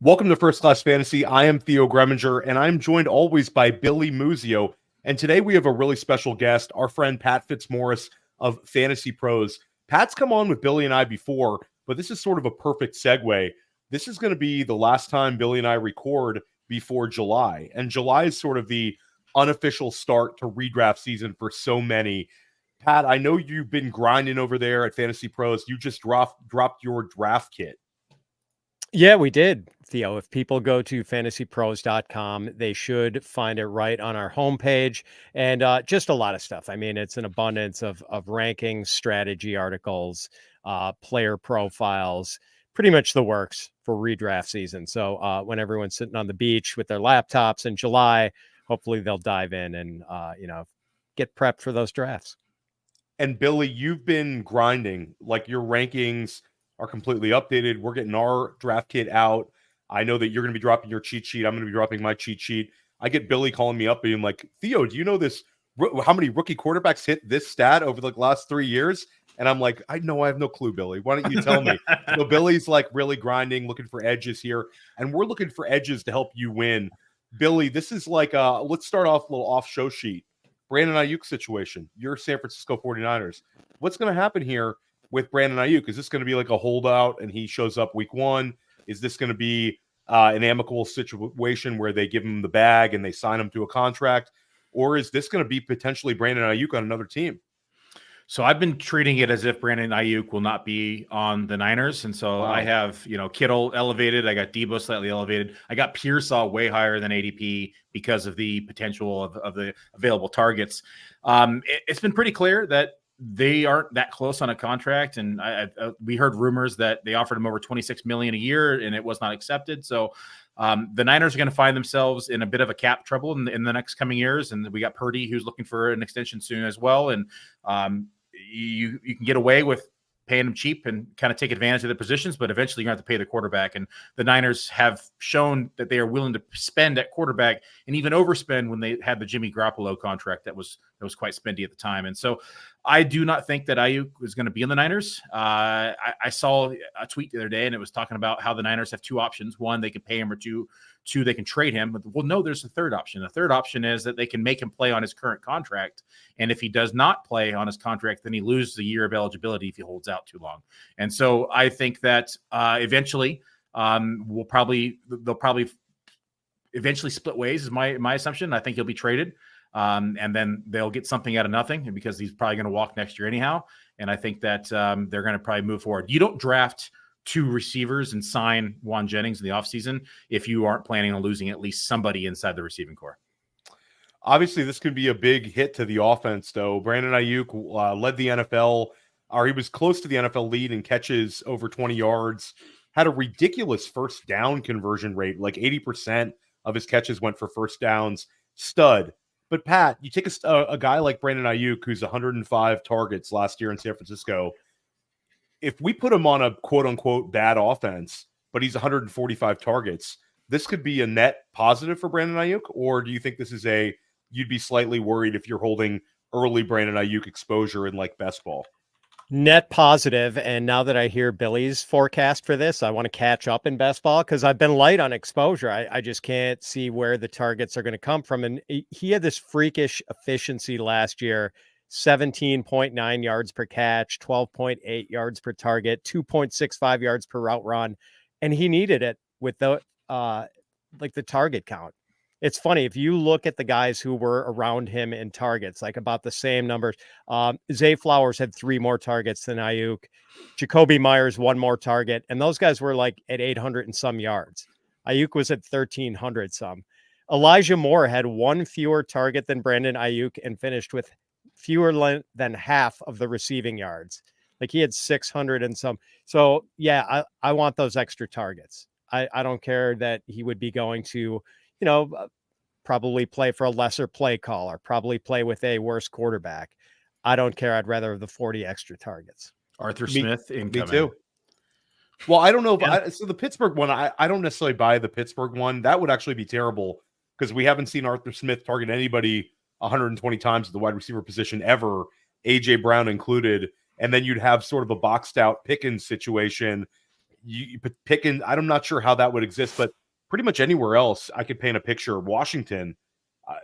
Welcome to First Class Fantasy. I am Theo Gremminger, and I'm joined always by Billy Muzio. And today we have a really special guest, our friend Pat Fitzmaurice of FantasyPros. Pat's come on with Billy and I before, but this is sort of a perfect segue. This is going to be the last time Billy and I record before July. And July is sort of the unofficial start to redraft season for so many. Pat, I know you've been grinding over there at FantasyPros. You just dropped your draft kit. Yeah, we did, Theo. If people go to fantasypros.com, they should find it right on our homepage, and just a lot of stuff. I mean, it's an abundance of rankings, strategy articles, player profiles, pretty much the works for redraft season. So when everyone's sitting on the beach with their laptops in July, hopefully they'll dive in and, get prepped for those drafts. And Billy, you've been grinding, like your rankings are completely updated. We're getting our draft kit out. I know that you're going to be dropping your cheat sheet. I'm going to be dropping my cheat sheet. I get Billy calling me up being like, Theo, do you know this? How many rookie quarterbacks hit this stat over the last 3 years? And I'm like, I have no clue, Billy. Why don't you tell me? So Billy's like really grinding, looking for edges here. And we're looking for edges to help you win. Billy, this is like, let's start off a little off show sheet. Brandon Aiyuk situation. You're San Francisco 49ers. What's going to happen here with Brandon Aiyuk? Is this going to be like a holdout and he shows up week one? Is this going to be an amicable situation where they give him the bag and they sign him to a contract? Or is this going to be potentially Brandon Aiyuk on another team? So I've been treating it as if Brandon Aiyuk will not be on the Niners. And so I have, Kittle elevated. I got Debo slightly elevated. I got Pearsall way higher than ADP because of the potential of the available targets. It's been pretty clear that they aren't that close on a contract. And we heard rumors that they offered him over $26 million a year and it was not accepted. So the Niners are going to find themselves in a bit of a cap trouble in the next coming years. And we got Purdy, who's looking for an extension soon as well. And you can get away with paying them cheap and kind of take advantage of the positions, but eventually you're going to have to pay the quarterback. And the Niners have shown that they are willing to spend at quarterback and even overspend when they had the Jimmy Garoppolo contract that was quite spendy at the time. And so I do not think that Aiyuk is going to be in the Niners. I saw a tweet the other day and it was talking about how the Niners have two options. One, they can pay him, or two, they can trade him. Well, no, there's a third option. The third option is that they can make him play on his current contract. And if he does not play on his contract, then he loses a year of eligibility if he holds out too long. And so I think that eventually they'll probably eventually split ways is my assumption. I think he'll be traded. And then they'll get something out of nothing because he's probably going to walk next year anyhow. And I think that they're going to probably move forward. You don't draft two receivers and sign Juan Jennings in the offseason if you aren't planning on losing at least somebody inside the receiving core. Obviously, this could be a big hit to the offense, though. Brandon Aiyuk led the NFL, or he was close to the NFL lead in catches over 20 yards, had a ridiculous first down conversion rate, like 80% of his catches went for first downs. Stud. But Pat, you take a guy like Brandon Aiyuk, who's 105 targets last year in San Francisco. If we put him on a quote-unquote bad offense, but he's 145 targets, this could be a net positive for Brandon Aiyuk? Or do you think this is you'd be slightly worried if you're holding early Brandon Aiyuk exposure in like best ball? Net positive. And now that I hear Billy's forecast for this, I want to catch up in best ball because I've been light on exposure. I just can't see where the targets are going to come from. And he had this freakish efficiency last year. 17.9 yards per catch, 12.8 yards per target, 2.65 yards per route run. And he needed it with the target count. It's funny, if you look at the guys who were around him in targets, like about the same numbers, Zay Flowers had 3 more targets than Aiyuk. Jacoby Myers, 1 more target. And those guys were like at 800 and some yards. Aiyuk was at 1,300 some. Elijah Moore had 1 fewer target than Brandon Aiyuk and finished with fewer than half of the receiving yards. Like he had 600 and some. So yeah, I want those extra targets. I don't care that he would be going to, probably play for a lesser play caller, probably play with a worse quarterback. I don't care. I'd rather have the 40 extra targets. Arthur Smith incoming. Me too. Well, I don't know. So the Pittsburgh one, I don't necessarily buy the Pittsburgh one. That would actually be terrible because we haven't seen Arthur Smith target anybody 120 times at the wide receiver position ever, A.J. Brown included. And then you'd have sort of a boxed out Pickens situation. you picking, I'm not sure how that would exist, but pretty much anywhere else I could paint a picture. Washington,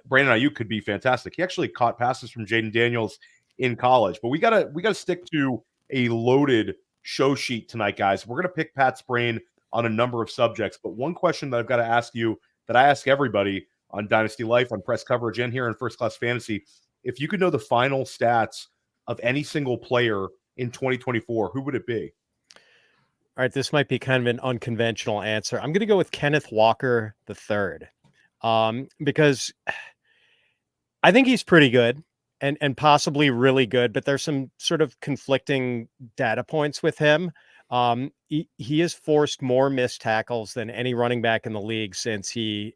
Brandon Aiyuk could be fantastic. He actually caught passes from Jaden Daniels in college, but we gotta stick to a loaded show sheet tonight, guys. We're gonna pick Pat's brain on a number of subjects, but one question that I've got to ask you, that I ask everybody on Dynasty Life, on press coverage, and here in First Class Fantasy, if you could know the final stats of any single player in 2024, who would it be? All right, this might be kind of an unconventional answer. I'm going to go with Kenneth Walker III, because I think he's pretty good and possibly really good, but there's some sort of conflicting data points with him. He has forced more missed tackles than any running back in the league since he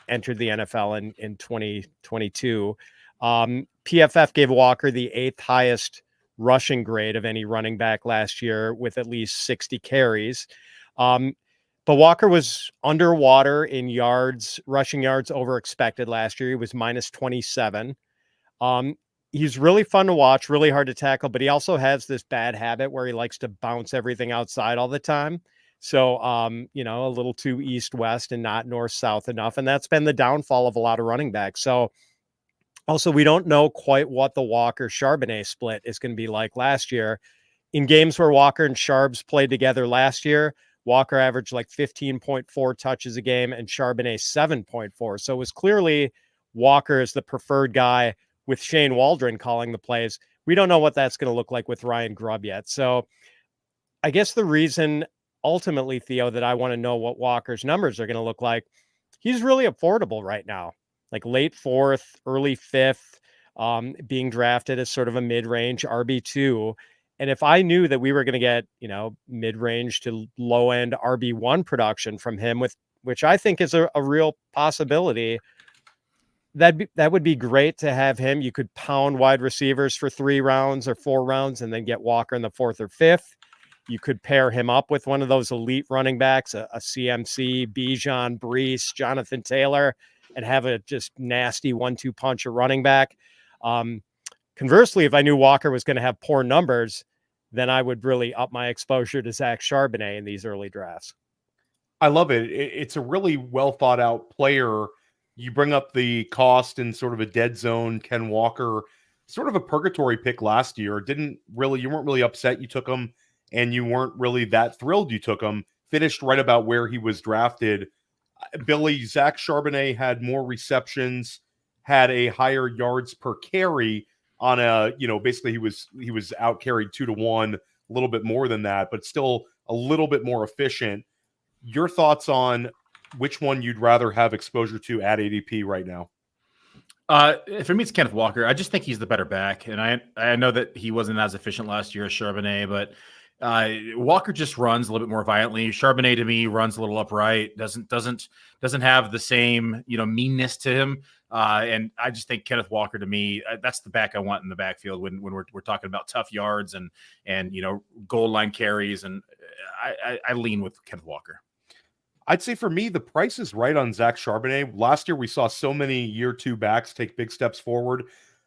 entered the NFL in 2022. PFF gave Walker the 8th highest rushing grade of any running back last year with at least 60 carries. But Walker was underwater in yards, rushing yards over expected last year. He was minus 27. He's really fun to watch, really hard to tackle, but he also has this bad habit where he likes to bounce everything outside all the time. So, a little too east-west and not north-south enough. And that's been the downfall of a lot of running backs. So also, we don't know quite what the Walker-Charbonnet split is going to be like last year. In games where Walker and Charbs played together last year, Walker averaged like 15.4 touches a game and Charbonnet 7.4. So it was clearly Walker is the preferred guy with Shane Waldron calling the plays. We don't know what that's going to look like with Ryan Grubb yet. So I guess the reason ultimately, Theo, that I want to know what Walker's numbers are going to look like, he's really affordable right now, like late 4th, early 5th, being drafted as sort of a mid-range RB2. And if I knew that we were going to get, mid-range to low-end RB1 production from him, which I think is a real possibility, that would be great to have him. You could pound wide receivers for 3 rounds or 4 rounds and then get Walker in the 4th or 5th. You could pair him up with one of those elite running backs, a CMC, Bijan, Brees, Jonathan Taylor, and have a just nasty 1-2 punch of running back. Conversely, if I knew Walker was going to have poor numbers, then I would really up my exposure to Zach Charbonnet in these early drafts. I love it. It's a really well thought out player. You bring up the cost and sort of a dead zone. Ken Walker, sort of a purgatory pick last year. You weren't really upset you took him, and you weren't really that thrilled you took him. Finished right about where he was drafted. Billy, Zach Charbonnet had more receptions, had a higher yards per carry on basically he was out carried 2-1, a little bit more than that, but still a little bit more efficient. Your thoughts on which one you'd rather have exposure to at ADP right now? For me, it's Kenneth Walker. I just think he's the better back. And I know that he wasn't as efficient last year as Charbonnet, but Walker just runs a little bit more violently. Charbonnet to me runs a little upright, doesn't have the same, meanness to him. And I just think Kenneth Walker to me, that's the back I want in the backfield when we're talking about tough yards and goal line carries. And I lean with Kenneth Walker. I'd say for me, the price is right on Zach Charbonnet. Last year, we saw so many year 2 backs take big steps forward.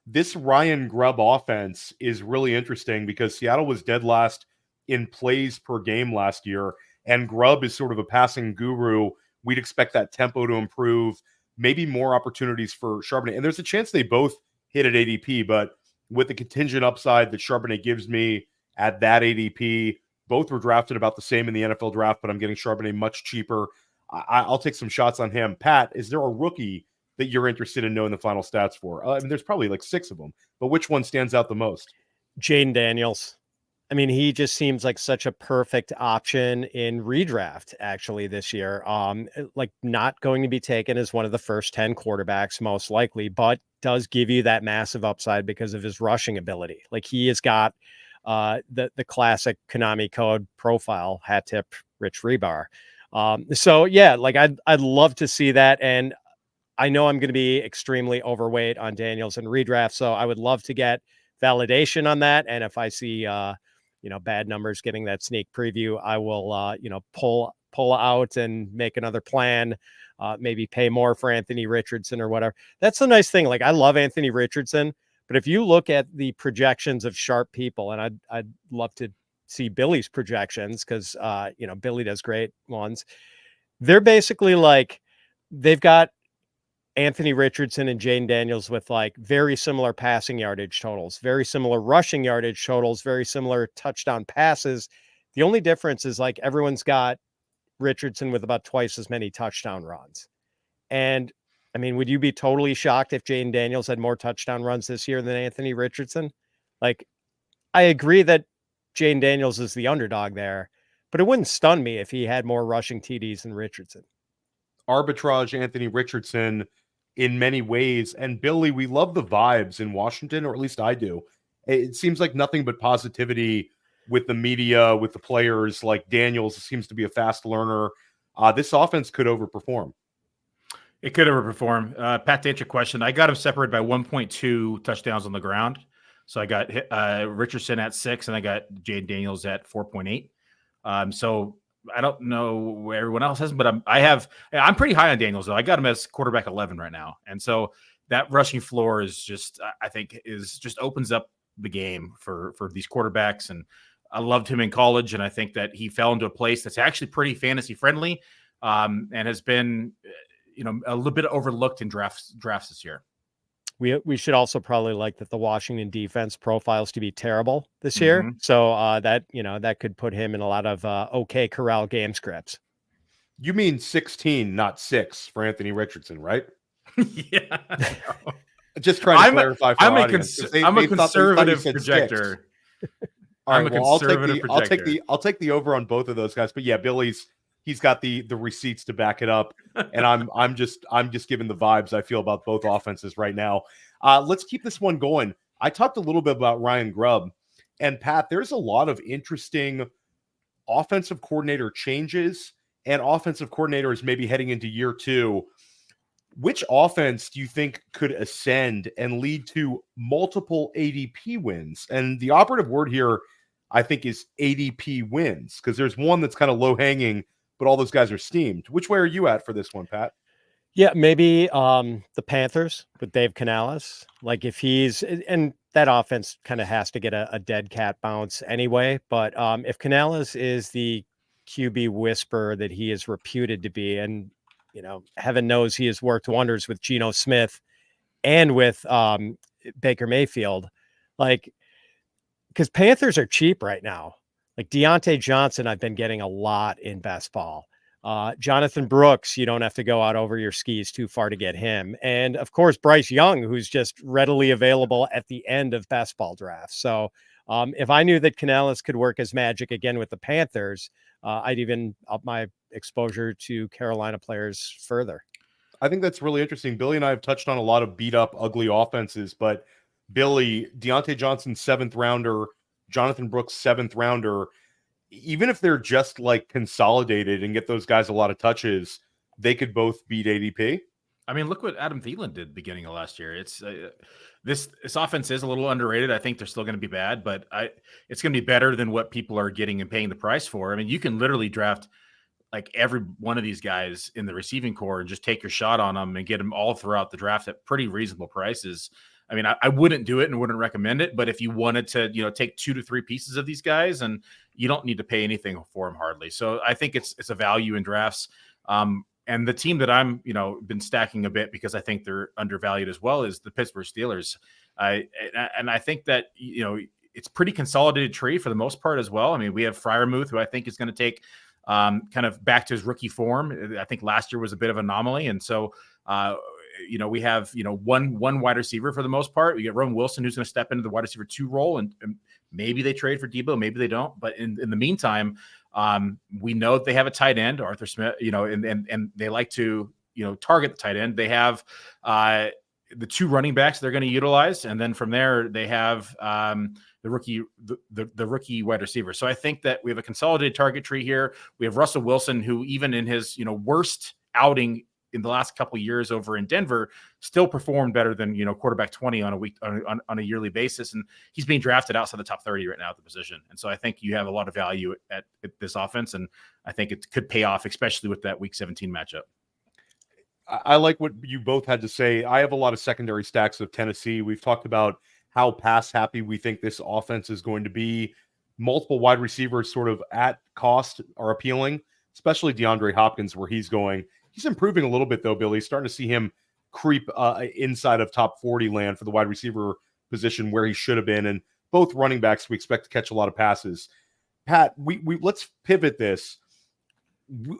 This Ryan Grubb offense is really interesting because Seattle was dead last in plays per game last year, and Grubb is sort of a passing guru. We'd expect that tempo to improve, maybe more opportunities for Charbonnet. And there's a chance they both hit at ADP, but with the contingent upside that Charbonnet gives me at that ADP, both were drafted about the same in the NFL draft, but I'm getting Charbonnet much cheaper. I'll take some shots on him. Pat, is there a rookie that you're interested in knowing the final stats for? There's probably like 6 of them, but which one stands out the most? Jaden Daniels. I mean, he just seems like such a perfect option in redraft actually this year. Like not going to be taken as one of the first 10 quarterbacks most likely, but does give you that massive upside because of his rushing ability. Like he has got the classic Konami code profile, hat tip, Rich Rebar. So yeah, like I'd love to see that. And I know I'm going to be extremely overweight on Daniels and redraft. So I would love to get validation on that. And if I see, bad numbers getting that sneak preview, I will, pull out and make another plan, maybe pay more for Anthony Richardson or whatever. That's the nice thing. Like I love Anthony Richardson, but if you look at the projections of sharp people, and I'd love to see Billy's projections because, Billy does great ones. They're basically like, they've got Anthony Richardson and Jane Daniels with like very similar passing yardage totals, very similar rushing yardage totals, very similar touchdown passes. The only difference is like everyone's got Richardson with about twice as many touchdown runs. And I mean, would you be totally shocked if Jane Daniels had more touchdown runs this year than Anthony Richardson? Like, I agree that Jane Daniels is the underdog there, but it wouldn't stun me if he had more rushing TDs than Richardson. Arbitrage Anthony Richardson in many ways. And Billy, we love the vibes in Washington, or at least I do. It seems like nothing but positivity with the media, with the players. Like Daniels seems to be a fast learner. This offense could overperform. It could overperform. Pat, to answer your question, I got him separated by 1.2 touchdowns on the ground. So I got Richardson at 6, and I got Jane Daniels at 4.8. So I don't know where everyone else has, but I'm pretty high on Daniels, though. I got him as quarterback 11 right now. And so that rushing floor is just, I think, just opens up the game for these quarterbacks. And I loved him in college, and I think that he fell into a place that's actually pretty fantasy friendly, and has been, a little bit overlooked in drafts this year. We should also probably like that the Washington defense profiles to be terrible this year. So that could put him in a lot of okay Corral game scripts. You mean 16, not 6 for Anthony Richardson, right? Yeah. Just trying to clarify for our audience. I'm a conservative projector. All right, I'll take the over on both of those guys. But yeah, he's got the receipts to back it up, and I'm just giving the vibes I feel about both offenses right now. Let's keep this one going. I talked a little bit about Ryan Grubb, and Pat, there's a lot of interesting offensive coordinator changes and offensive coordinators maybe heading into year 2. Which offense do you think could ascend and lead to multiple ADP wins? And the operative word here, I think, is ADP wins, because there's one that's kind of low hanging, but all those guys are steamed. Which way are you at for this one, Pat? Yeah, maybe the Panthers with Dave Canales. Like and that offense kind of has to get a dead cat bounce anyway. But if Canales is the QB whisperer that he is reputed to be, and heaven knows he has worked wonders with Geno Smith and with Baker Mayfield, like, because Panthers are cheap right now. Like Deontay Johnson, I've been getting a lot in best ball. Jonathan Brooks, you don't have to go out over your skis too far to get him. And of course, Bryce Young, who's just readily available at the end of best ball drafts. So if I knew that Canales could work his magic again with the Panthers, I'd even up my exposure to Carolina players further. I think that's really interesting. Billy and I have touched on a lot of beat up, ugly offenses, but Billy, Deontay Johnson, 7th rounder, Jonathan Brooks, 7th rounder, even if they're just like consolidated and get those guys a lot of touches, they could both beat ADP. I mean, look what Adam Thielen did beginning of last year. It's this offense is a little underrated. I think they're still going to be bad, but it's going to be better than what people are getting and paying the price for. I mean, you can literally draft like every one of these guys in the receiving core and just take your shot on them and get them all throughout the draft at pretty reasonable prices. I mean, I wouldn't do it and wouldn't recommend it, but if you wanted to, take 2 to 3 pieces of these guys, and you don't need to pay anything for them hardly. So I think it's a value in drafts. And the team that I'm, been stacking a bit because I think they're undervalued as well is the Pittsburgh Steelers. And I think that, it's pretty consolidated tree for the most part as well. I mean, we have Freiermuth, who I think is going to take kind of back to his rookie form. I think last year was a bit of an anomaly. And so, we have, one wide receiver for the most part. We get Roman Wilson, who's going to step into the wide receiver 2 role, and maybe they trade for Debo, maybe they don't. But in the meantime, we know that they have a tight end, Arthur Smith, and they like to, target the tight end. They have the 2 running backs they're going to utilize. And then from there, they have the rookie wide receiver. So I think that we have a consolidated target tree here. We have Russell Wilson, who even in his, worst outing in the last couple of years over in Denver, still performed better than, quarterback 20 on a yearly basis. And he's being drafted outside the top 30 right now at the position. And so I think you have a lot of value at this offense. And I think it could pay off, especially with that week 17 matchup. I like what you both had to say. I have a lot of secondary stacks of Tennessee. We've talked about how pass happy we think this offense is going to be. multiple wide receivers sort of at cost are appealing, especially DeAndre Hopkins, where he's going. He's improving a little bit, though, Billy. Starting to see him creep inside of top 40 land for the wide receiver position where he should have been. And both running backs, we expect to catch a lot of passes. Pat, we let's pivot this.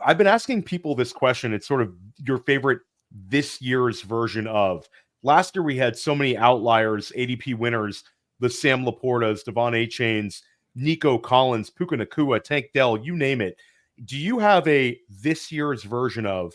I've been asking people this question. It's sort of your favorite this year's version of. Last year, we had so many outliers, ADP winners, the Sam LaPortas, Devon Achains, Nico Collins, Puka Nacua, Tank Dell, you name it. Do you have a this year's version of?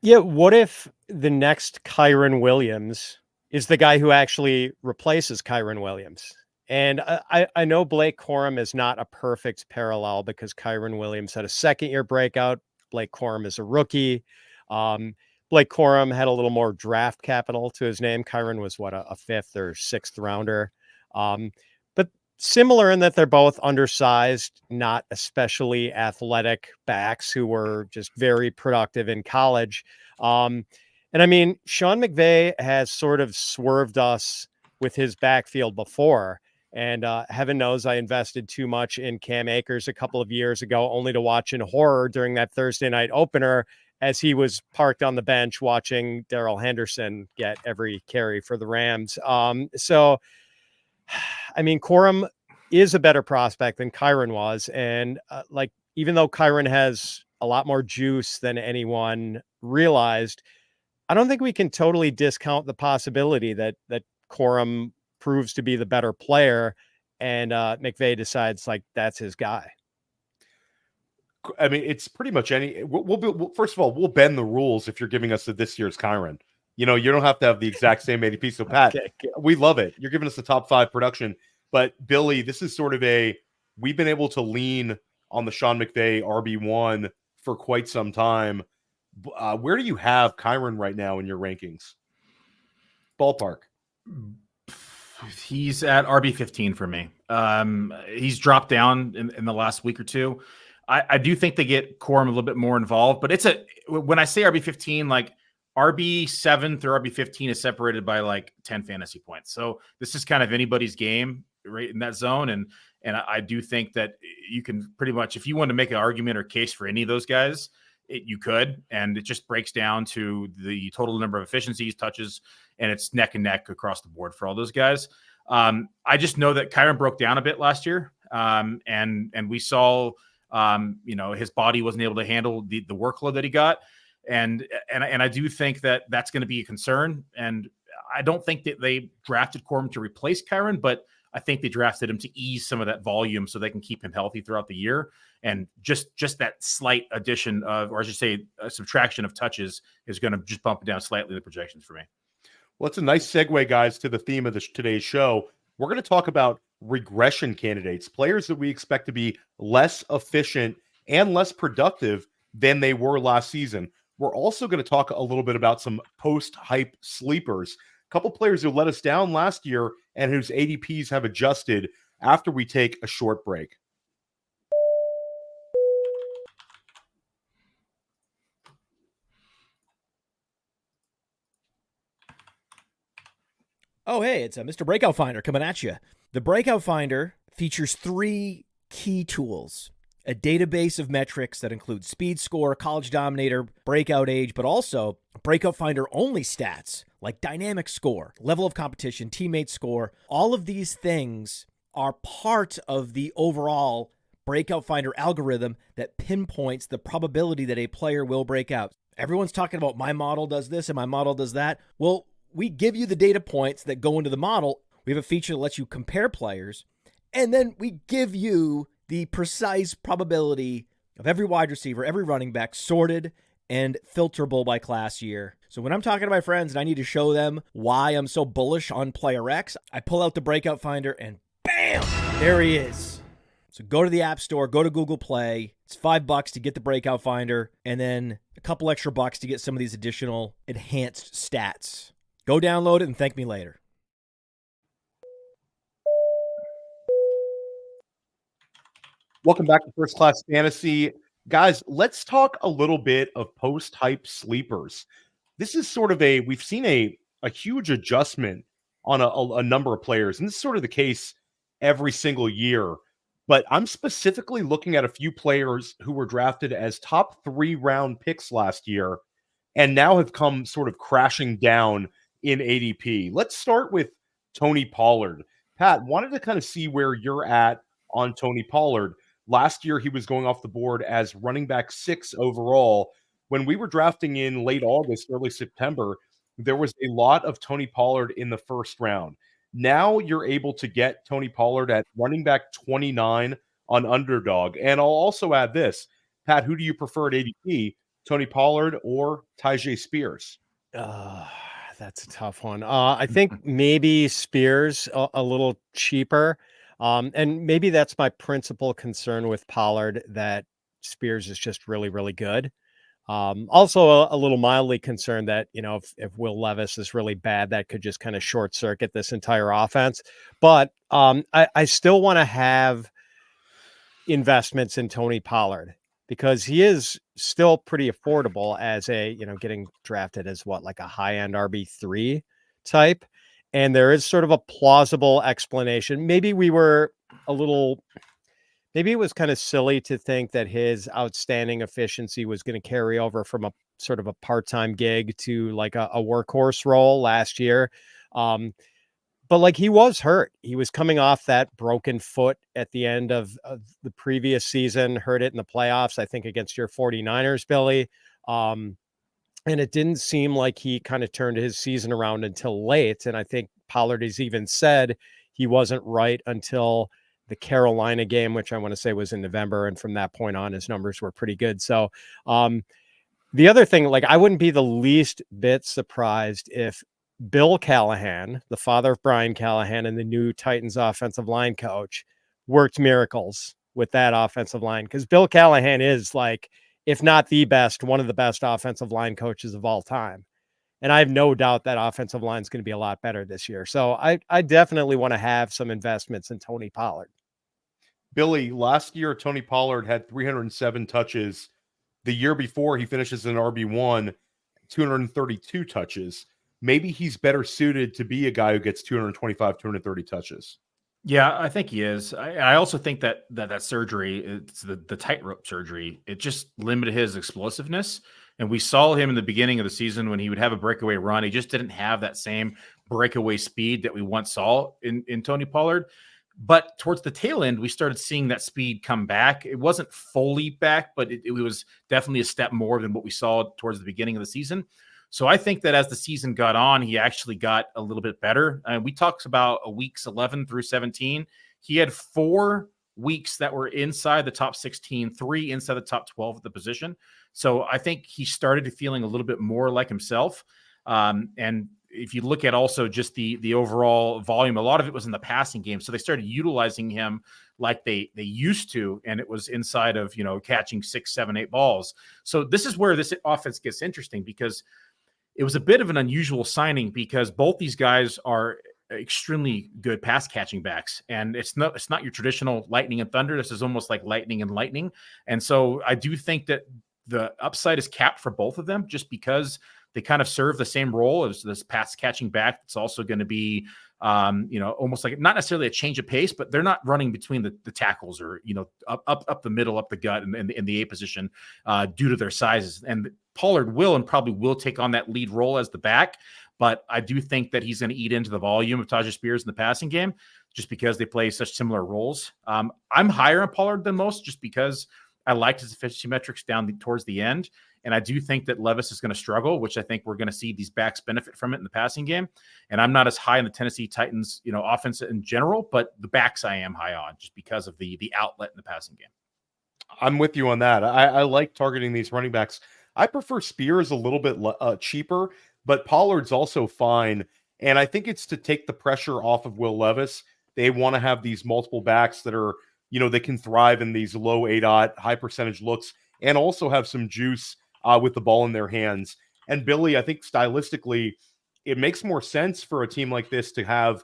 Yeah, what if the next Kyren Williams is the guy who actually replaces Kyren Williams? And I know Blake Corum is not a perfect parallel because Kyren Williams had a second-year breakout. Blake Corum is a rookie. Blake Corum had a little more draft capital to his name. Kyren was a fifth or sixth rounder. But similar in that they're both undersized, not especially athletic backs who were just very productive in college. And I mean, Sean McVay has sort of swerved us with his backfield before. And heaven knows I invested too much in Cam Akers a couple of years ago, only to watch in horror during that Thursday night opener as he was parked on the bench watching Darrell Henderson get every carry for the Rams. So, I mean, Corum is a better prospect than Kyren was. And even though Kyren has a lot more juice than anyone realized, I don't think we can totally discount the possibility that Corum proves to be the better player and McVay decides that's his guy. I mean, it's pretty much first of all, we'll bend the rules if you're giving us this year's Kyren. You don't have to have the exact same ADP. So Pat, okay, we love it. You're giving us the top 5 production, but Billy, this is sort of we've been able to lean on the Sean McVay RB1 for quite some time. Where do you have Kyren right now in your rankings? Ballpark. He's at RB15 for me. He's dropped down in the last week or two. I do think they get Corum a little bit more involved, but when I say RB15, RB7 through RB15 is separated by 10 fantasy points. So this is kind of anybody's game right in that zone. And I do think that you can pretty much, if you want to make an argument or case for any of those guys, you could, and it just breaks down to the total number of efficiencies, touches, and it's neck and neck across the board for all those guys. I just know that Kyren broke down a bit last year, and we saw, his body wasn't able to handle the workload that he got, and I do think that that's going to be a concern. And I don't think that they drafted Corum to replace Kyren, but I think they drafted him to ease some of that volume so they can keep him healthy throughout the year. And just that slight addition of, or I should say, a subtraction of touches is going to just bump it down slightly the projections for me. Well, it's a nice segue, guys, to the theme of today's show. We're going to talk about regression candidates, players that we expect to be less efficient and less productive than they were last season. We're also going to talk a little bit about some post-hype sleepers, a couple players who let us down last year and whose ADPs have adjusted after we take a short break. Oh, hey, it's Mr. Breakout Finder coming at you. The Breakout Finder features 3 key tools: a database of metrics that include speed score, college dominator, breakout age, but also Breakout Finder only stats like dynamic score, level of competition, teammate score. All of these things are part of the overall Breakout Finder algorithm that pinpoints the probability that a player will break out. Everyone's talking about my model does this and my model does that. Well, we give you the data points that go into the model. We have a feature that lets you compare players, and then we give you the precise probability of every wide receiver, every running back, sorted and filterable by class year. So when I'm talking to my friends and I need to show them why I'm so bullish on player X, I pull out the Breakout Finder and bam, there he is. So go to the App Store, go to Google Play. It's $5 to get the Breakout Finder, and then a couple extra bucks to get some of these additional enhanced stats. Go download it and thank me later. Welcome back to First Class Fantasy. Guys, let's talk a little bit of post-hype sleepers. This is sort of we've seen a huge adjustment on a number of players, and this is sort of the case every single year. But I'm specifically looking at a few players who were drafted as top 3-round picks last year and now have come sort of crashing down in ADP. Let's start with Tony Pollard. Pat, wanted to kind of see where you're at on Tony Pollard. Last year, he was going off the board as running back 6 overall. When we were drafting in late August, early September, there was a lot of Tony Pollard in the first round. Now you're able to get Tony Pollard at running back 29 on Underdog. And I'll also add this. Pat, who do you prefer at ADP? Tony Pollard or Tyjae Spears? That's a tough one. I think maybe Spears a little cheaper. And maybe that's my principal concern with Pollard, that Spears is just really, really good. Also a little mildly concerned that, if Will Levis is really bad, that could just kind of short circuit this entire offense. But I still want to have investments in Tony Pollard, because he is still pretty affordable as getting drafted as like a high-end RB3 type. And there is sort of a plausible explanation. Maybe it was kind of silly to think that his outstanding efficiency was going to carry over from a sort of a part-time gig to like a workhorse role last year. But he was hurt. He was coming off that broken foot at the end of the previous season, hurt it in the playoffs, I think against your 49ers, Billy. And it didn't seem like he kind of turned his season around until late. And I think Pollard has even said he wasn't right until the Carolina game, which I want to say was in November. And from that point on, his numbers were pretty good. So the other thing, I wouldn't be the least bit surprised if Bill Callahan, the father of Brian Callahan and the new Titans offensive line coach, worked miracles with that offensive line. Because Bill Callahan is if not the best, one of the best offensive line coaches of all time. And I have no doubt that offensive line is going to be a lot better this year. So I definitely want to have some investments in Tony Pollard. Billy, last year, Tony Pollard had 307 touches. The year before, he finishes in RB1, 232 touches. Maybe he's better suited to be a guy who gets 225, 230 touches. Yeah, I think he is. I also think that surgery, it's the tightrope surgery, it just limited his explosiveness. And we saw him in the beginning of the season when he would have a breakaway run. He just didn't have that same breakaway speed that we once saw in Tony Pollard. But towards the tail end, we started seeing that speed come back. It wasn't fully back, but it was definitely a step more than what we saw towards the beginning of the season. So I think that as the season got on, he actually got a little bit better. We talked about weeks 11 through 17. He had 4 weeks that were inside the top 16, 3 inside the top 12 at the position. So I think he started feeling a little bit more like himself. And if you look at also just the overall volume, a lot of it was in the passing game. So they started utilizing him like they used to, and it was inside of, catching 6, 7, 8 balls. So this is where this offense gets interesting, because it was a bit of an unusual signing, because both these guys are extremely good pass catching backs, and it's not your traditional lightning and thunder. This is almost like lightning and lightning. And so I do think that the upside is capped for both of them, just because they kind of serve the same role as this pass catching back. It's also going to be, almost like not necessarily a change of pace, but they're not running between the tackles or, up the middle, up the gut in the A position due to their sizes. And Pollard probably will take on that lead role as the back, but I do think that he's going to eat into the volume of Tyjae Spears in the passing game, just because they play such similar roles. I'm higher on Pollard than most, just because I liked his efficiency metrics towards the end. And I do think that Levis is going to struggle, which I think we're going to see these backs benefit from it in the passing game. And I'm not as high on the Tennessee Titans, offense in general, but the backs I am high on, just because of the outlet in the passing game. I'm with you on that. I like targeting these running backs. I prefer Spears a little bit cheaper, but Pollard's also fine. And I think it's to take the pressure off of Will Levis. They want to have these multiple backs that are, they can thrive in these low ADOT, high percentage looks, and also have some juice with the ball in their hands. And Billy, I think stylistically, it makes more sense for a team like this to have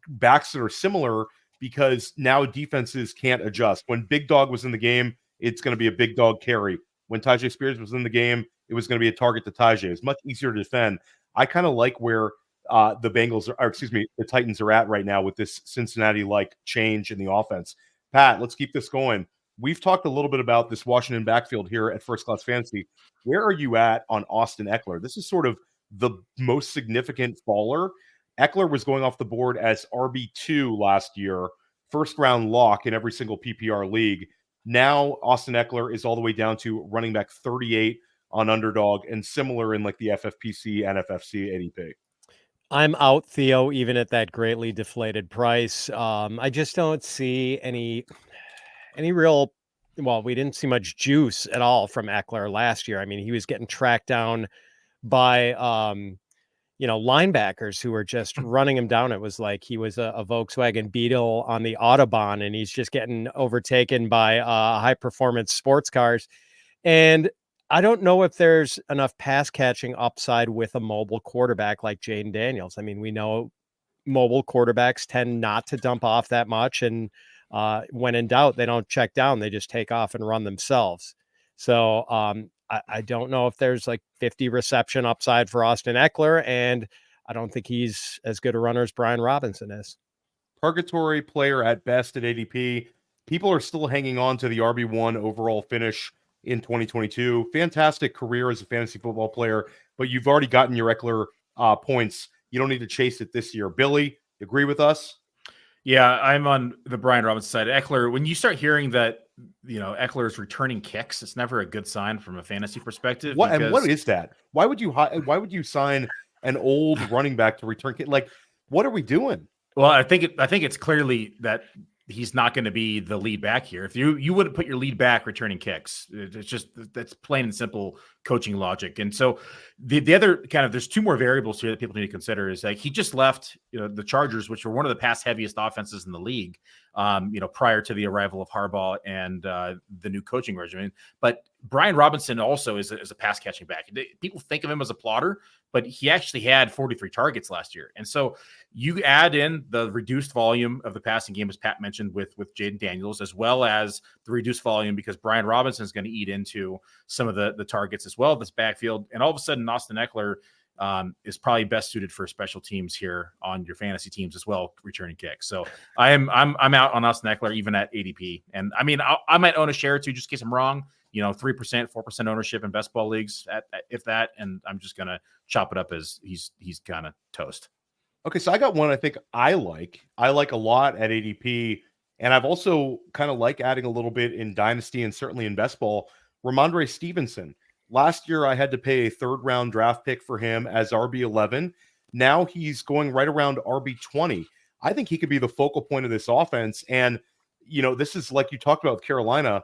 backs that are similar, because now defenses can't adjust. When Big Dog was in the game, it's going to be a Big Dog carry. When Tyjae Spears was in the game, it was going to be a target to Tyjae. It's much easier to defend. I kind of like where the Titans are at right now with this Cincinnati-like change in the offense. Pat, let's keep this going. We've talked a little bit about this Washington backfield here at First Class Fantasy. Where are you at on Austin Eckler? This is sort of the most significant faller. Eckler was going off the board as RB2 last year, first round lock in every single PPR league. Now Austin Eckler is all the way down to running back 38 on Underdog and similar in like the FFPC, NFFC, ADP. I'm out, Theo, even at that greatly deflated price. I just don't see any real. Well, we didn't see much juice at all from Eckler last year. I mean, he was getting tracked down by linebackers who were just running him down. It was like he was a Volkswagen Beetle on the Autobahn, and he's just getting overtaken by high performance sports cars. And I don't know if there's enough pass catching upside with a mobile quarterback like Jaden Daniels. I mean, we know mobile quarterbacks tend not to dump off that much. And when in doubt, they don't check down. They just take off and run themselves. So I don't know if there's like 50 reception upside for Austin Eckler. And I don't think he's as good a runner as Brian Robinson is. Purgatory player at best at ADP. People are still hanging on to the RB1 overall finish in 2022. Fantastic career as a fantasy football player, but you've already gotten your Eckler points. You don't need to chase it this year. Billy, agree with us? Yeah, I'm on the Brian Robinson side. Eckler, when you start hearing that, Eckler is returning kicks, it's never a good sign from a fantasy perspective. And what is that? Why would you sign an old running back to return kick? Like, what are we doing? Well, I think it's clearly that he's not going to be the lead back here. If you wouldn't put your lead back returning kicks, it's just, that's plain and simple coaching logic. And so the other there's two more variables here that people need to consider is like he just left the Chargers, which were one of the pass heaviest offenses in the league, prior to the arrival of Harbaugh and the new coaching regimen. But Brian Robinson also is a pass catching back. People think of him as a plotter, but he actually had 43 targets last year. And so you add in the reduced volume of the passing game, as Pat mentioned, with Jaden Daniels, as well as the reduced volume because Brian Robinson is going to eat into some of the targets as well, this backfield. And all of a sudden, Austin Eckler is probably best suited for special teams here on your fantasy teams as well, returning kicks. So I'm out on Austin Eckler even at ADP. And I mean, I might own a share or two just in case I'm wrong. 3%, 4% ownership in best ball leagues, if that, and I'm just gonna chop it up as he's kind of toast. Okay, so I got one I think I like a lot at ADP, and I've also kind of like adding a little bit in Dynasty and certainly in best ball. Ramondre Stevenson. Last year I had to pay a third round draft pick for him as RB11. Now he's going right around RB20. I think he could be the focal point of this offense, and this is like you talked about with Carolina.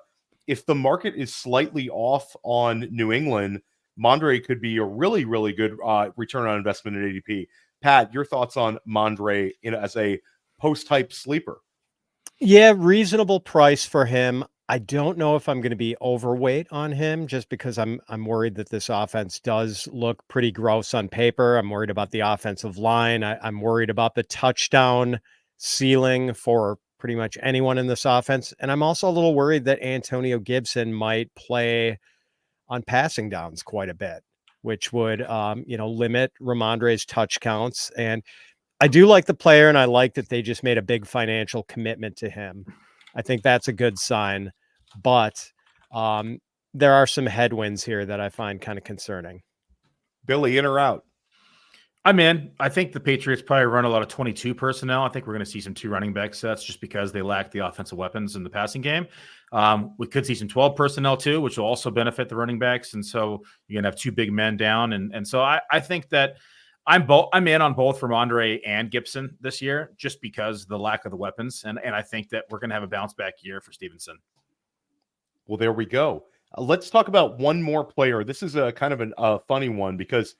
If the market is slightly off on New England, Mondre could be a really, really good return on investment at ADP. Pat, your thoughts on Mondre as a post-type sleeper? Yeah, reasonable price for him. I don't know if I'm going to be overweight on him just because I'm worried that this offense does look pretty gross on paper. I'm worried about the offensive line. I'm worried about the touchdown ceiling for pretty much anyone in this offense. And I'm also a little worried that Antonio Gibson might play on passing downs quite a bit, which would, limit Ramondre's touch counts. And I do like the player, and I like that they just made a big financial commitment to him. I think that's a good sign, but there are some headwinds here that I find kind of concerning. Billy, in or out? I'm in. I think the Patriots probably run a lot of 22 personnel. I think we're going to see some 2 running back sets just because they lack the offensive weapons in the passing game. We could see some 12 personnel too, which will also benefit the running backs. And so you're going to have 2 big men down. And so I think that I'm in on both Ramondre and Gibson this year, just because the lack of the weapons. And I think that we're going to have a bounce back year for Stevenson. Well, there we go. Let's talk about one more player. This is a kind of a funny one because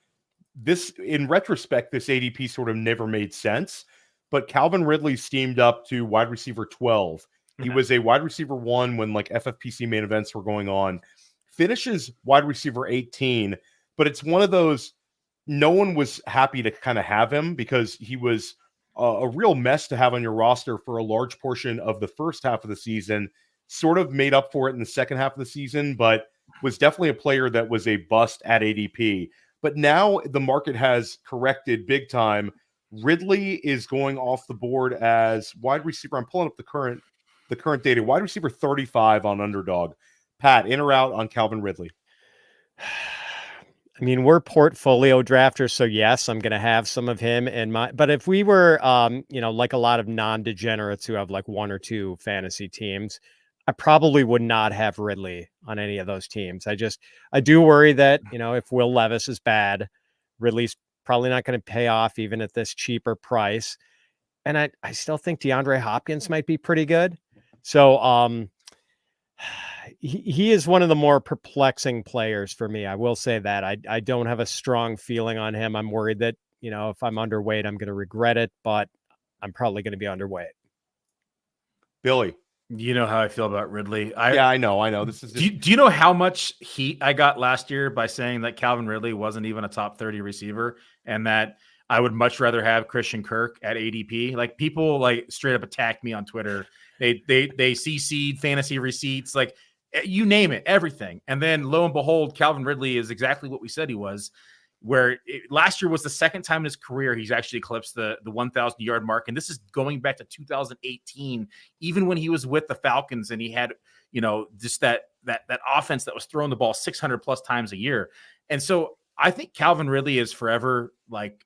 this, in retrospect, this ADP sort of never made sense, but Calvin Ridley steamed up to wide receiver 12. He was a wide receiver 1 when like FFPC main events were going on, finishes wide receiver 18, but it's one of those, no one was happy to kind of have him because he was a real mess to have on your roster for a large portion of the first half of the season, sort of made up for it in the second half of the season, but was definitely a player that was a bust at ADP. But now the market has corrected big time. Ridley is going off the board as wide receiver. I'm pulling up the current data. Wide receiver 35 on Underdog. Pat, in or out on Calvin Ridley? I mean, we're portfolio drafters, so yes, I'm going to have some of him in my. But if we were, like a lot of non-degenerates who have like one or two fantasy teams, I probably would not have Ridley on any of those teams. I do worry that if Will Levis is bad, Ridley's probably not going to pay off even at this cheaper price. And I still think DeAndre Hopkins might be pretty good. So, he is one of the more perplexing players for me. I will say that I don't have a strong feeling on him. I'm worried that, if I'm underweight, I'm going to regret it, but I'm probably going to be underweight. Billy. You know how I feel about Ridley. I know. This is do you know how much heat I got last year by saying that Calvin Ridley wasn't even a top 30 receiver and that I would much rather have Christian Kirk at ADP? Like, people like straight up attacked me on Twitter. They CC'd fantasy receipts, like you name it, everything. And then lo and behold, Calvin Ridley is exactly what we said he was, last year was the second time in his career he's actually eclipsed the 1,000 yard mark. And this is going back to 2018, even when he was with the Falcons and he had, just that offense that was throwing the ball 600 plus times a year. And so I think Calvin Ridley is forever like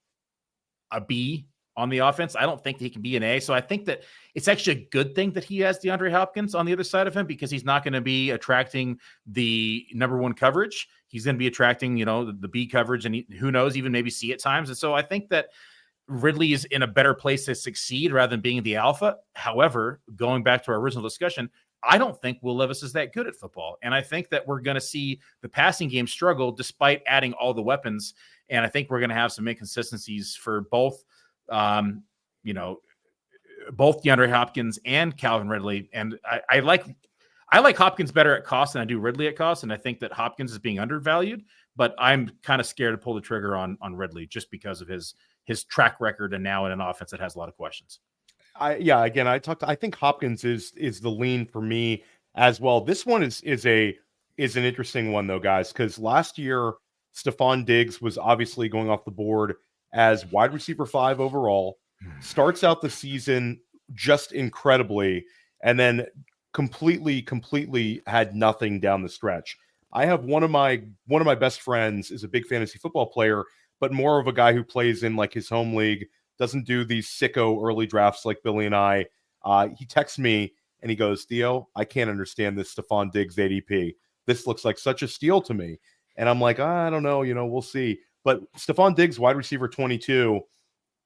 a B on the offense. I don't think he can be an A. So I think that it's actually a good thing that he has DeAndre Hopkins on the other side of him, because he's not going to be attracting the number one coverage. He's going to be attracting, the B coverage, and who knows, even maybe C at times. And so I think that Ridley is in a better place to succeed rather than being the alpha. However, going back to our original discussion, I don't think Will Levis is that good at football. And I think that we're going to see the passing game struggle despite adding all the weapons. And I think we're going to have some inconsistencies for both both DeAndre Hopkins and Calvin Ridley. And I like Hopkins better at cost than I do Ridley at cost. And I think that Hopkins is being undervalued, but I'm kind of scared to pull the trigger on Ridley just because of his track record and now in an offense that has a lot of questions. I think Hopkins is the lean for me as well. This one is an interesting one though, guys, because last year Stephon Diggs was obviously going off the board as wide receiver 5 overall, starts out the season just incredibly, and then completely had nothing down the stretch. I have one of my best friends is a big fantasy football player, but more of a guy who plays in like his home league, doesn't do these sicko early drafts like Billy and I. He texts me and he goes, Theo, I can't understand this Stephon Diggs ADP. This looks like such a steal to me. And I'm like, I don't know, we'll see. But Stephon Diggs, wide receiver 22,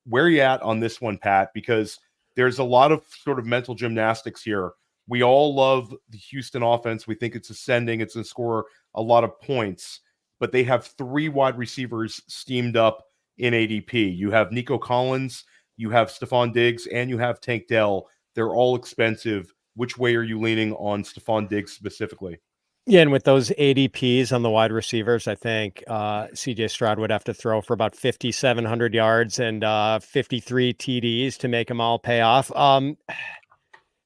where are you at on this one, Pat? Because there's a lot of sort of mental gymnastics here. We all love the Houston offense. We think it's ascending. It's going to score a lot of points. But they have 3 wide receivers steamed up in ADP. You have Nico Collins, you have Stephon Diggs, and you have Tank Dell. They're all expensive. Which way are you leaning on Stephon Diggs specifically? Yeah, and with those ADPs on the wide receivers, I think CJ Stroud would have to throw for about 5,700 yards and 53 TDs to make them all pay off.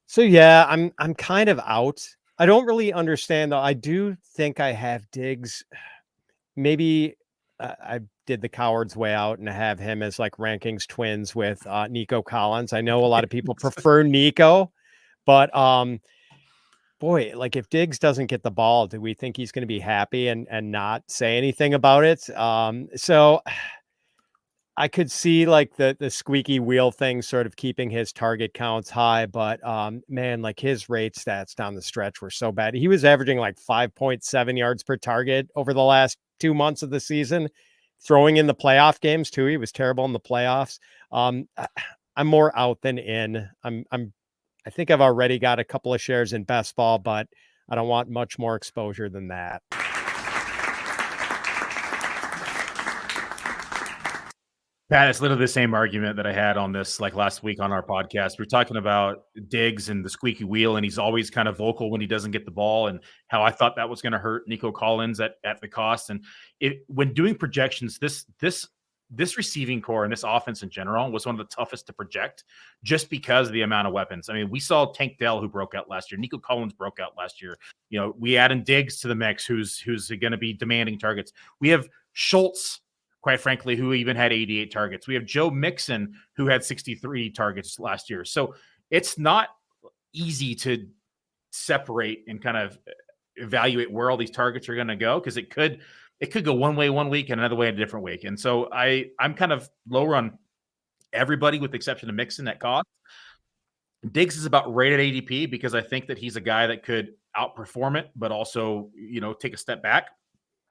So yeah, I'm kind of out. I don't really understand though. I do think I have Diggs. Maybe I did the coward's way out and have him as like rankings twins with Nico Collins. I know a lot of people prefer Nico, but boy, like if Diggs doesn't get the ball, do we think he's going to be happy and not say anything about it? So I could see like the squeaky wheel thing sort of keeping his target counts high, but man, like his rate stats down the stretch were so bad. He was averaging like 5.7 yards per target over the last 2 months of the season, throwing in the playoff games too. He was terrible in the playoffs. I'm more out than in. I think I've already got a couple of shares in best ball, but I don't want much more exposure than that. Pat, it's literally the same argument that I had on this like last week on our podcast. We're talking about Diggs and the squeaky wheel, and he's always kind of vocal when he doesn't get the ball, and how I thought that was going to hurt Nico Collins at the cost. And when doing projections, this receiving core and this offense in general was one of the toughest to project just because of the amount of weapons. I mean, we saw Tank Dell, who broke out last year. Nico Collins broke out last year. We add in Diggs to the mix, who's going to be demanding targets. We have Schultz quite frankly, who even had 88 targets. We have Joe Mixon, who had 63 targets last year. So it's not easy to separate and kind of evaluate where all these targets are going to go, because it could go one way one week and another way a different week. And so I'm kind of lower on everybody with the exception of Mixon at cost. Diggs is about right at ADP because I think that he's a guy that could outperform it, but also, take a step back.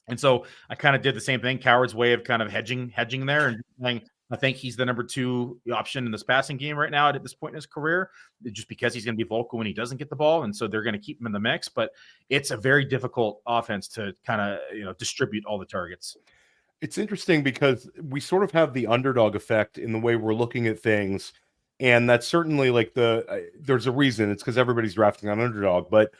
And so I kind of did the same thing, Coward's way of kind of hedging there, and saying, I think he's the number 2 option in this passing game right now at this point in his career, just because he's going to be vocal when he doesn't get the ball. And so they're going to keep him in the mix, but it's a very difficult offense to kind of, distribute all the targets. It's interesting because we sort of have the underdog effect in the way we're looking at things. And that's certainly like there's a reason. It's because everybody's drafting on underdog, but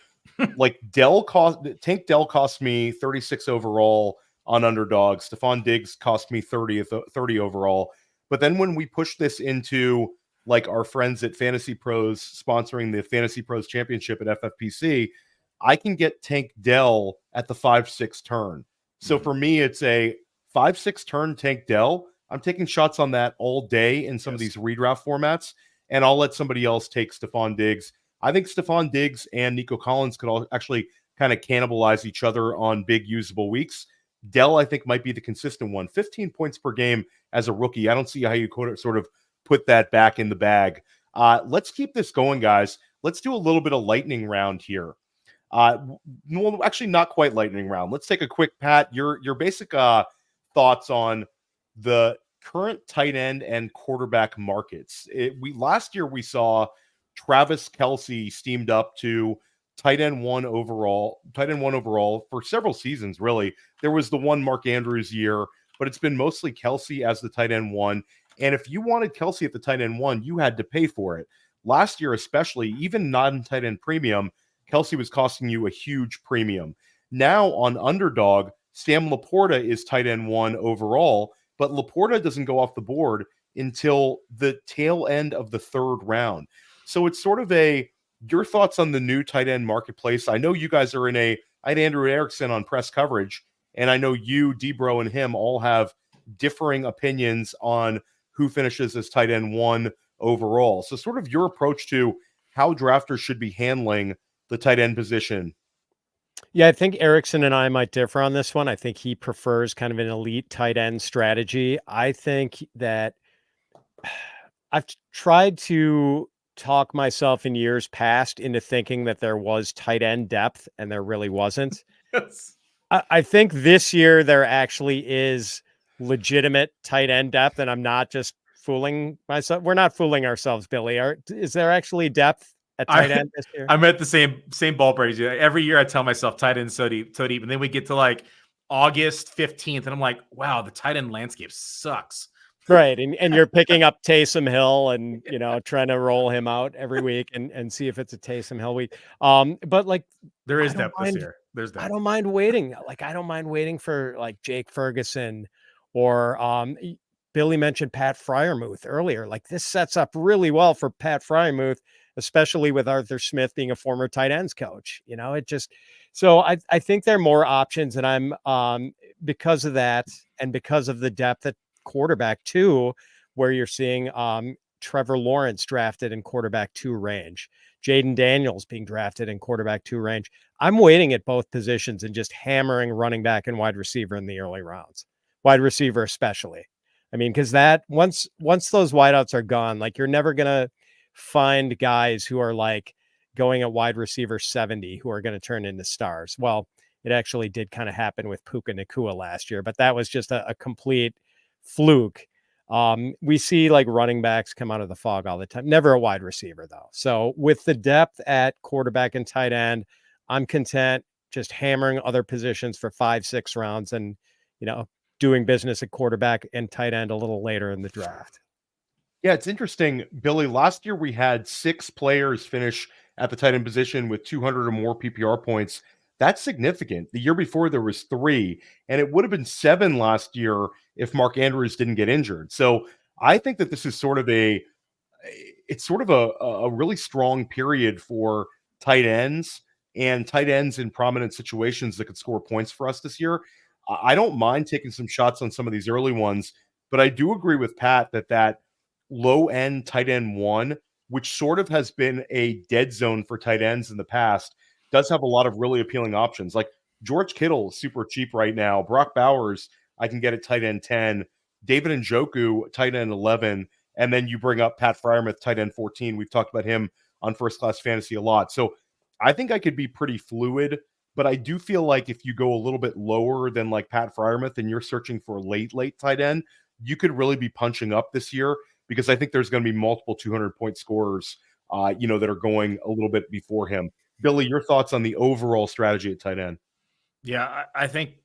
like Tank Dell cost me 36 overall on underdog. Stephon Diggs cost me 30 overall. But then when we push this into like our friends at Fantasy Pros sponsoring the Fantasy Pros Championship at FFPC, I can get Tank Dell at the 5-6 turn. So for me, it's a 5-6 turn Tank Dell. I'm taking shots on that all day in some of these redraft formats, and I'll let somebody else take Stephon Diggs. I think Stephon Diggs and Nico Collins could all actually kind of cannibalize each other on big usable weeks. Dell, I think, might be the consistent one. 15 points per game as a rookie. I don't see how you could sort of put that back in the bag. Let's keep this going, guys. Let's do a little bit of lightning round here. Well, actually, not quite lightning round. Let's take a quick, Pat, your basic thoughts on the current tight end and quarterback markets. Last year we saw Travis Kelce steamed up to tight end one overall for several seasons, really. There was the one Mark Andrews year, but it's been mostly Kelce as the tight end one. And if you wanted Kelce at the tight end one, you had to pay for it. Last year, especially, even non-tight end premium, Kelce was costing you a huge premium. Now on underdog, Sam LaPorta is tight end one overall, but LaPorta doesn't go off the board until the tail end of the 3rd round. So it's sort of your thoughts on the new tight end marketplace. I know you guys are I had Andrew Erickson on press coverage, and I know you, Debro, and him all have differing opinions on who finishes as tight end one overall. So sort of your approach to how drafters should be handling the tight end position. Yeah, I think Erickson and I might differ on this one. I think he prefers kind of an elite tight end strategy. I think that I've tried to talk myself in years past into thinking that there was tight end depth, and there really wasn't. Yes. I think this year there actually is legitimate tight end depth, and I'm not just fooling myself. We're not fooling ourselves, Billy. Is there actually depth at tight end this year? I'm at the same ballpark as you. Every year I tell myself tight end so deep, and then we get to like August 15th, and I'm like, wow, the tight end landscape sucks. Right. And you're picking up Taysom Hill and, trying to roll him out every week and see if it's a Taysom Hill week. But like, there is depth this year. There's depth. I don't mind waiting. Like, I don't mind waiting for like Jake Ferguson or Billy mentioned Pat Freiermuth earlier. Like, this sets up really well for Pat Freiermuth, especially with Arthur Smith being a former tight ends coach. So I think there are more options, and I'm because of that and because of the depth at quarterback too, where you're seeing Trevor Lawrence drafted in quarterback 2 range, Jaden Daniels being drafted in quarterback 2 range. I'm waiting at both positions and just hammering running back and wide receiver in the early rounds, wide receiver especially. I mean, because that once those wideouts are gone, like, you're never gonna find guys who are like going at wide receiver 70 who are going to turn into stars. Well, it actually did kind of happen with Puka Nacua last year, but that was just a complete fluke. We see like running backs come out of the fog all the time. Never a wide receiver though. So with the depth at quarterback and tight end, I'm content just hammering other positions for 5-6 rounds and, doing business at quarterback and tight end a little later in the draft. Yeah, it's interesting, Billy. Last year we had 6 players finish at the tight end position with 200 or more PPR points. That's significant. The year before there was 3, and it would have been 7 last year if Mark Andrews didn't get injured. So I think that this is sort of a really strong period for tight ends and tight ends in prominent situations that could score points for us this year. I don't mind taking some shots on some of these early ones, but I do agree with Pat that low end tight end one, which sort of has been a dead zone for tight ends in the past, does have a lot of really appealing options. Like George Kittle is super cheap right now. Brock Bowers, I can get at tight end 10. David Njoku, tight end 11. And then you bring up Pat Freiermuth, tight end 14. We've talked about him on First Class Fantasy a lot. So I think I could be pretty fluid, but I do feel like if you go a little bit lower than like Pat Freiermuth and you're searching for late tight end, you could really be punching up this year, because I think there's going to be multiple 200-point scorers, that are going a little bit before him. Billy, your thoughts on the overall strategy at tight end? Yeah, I think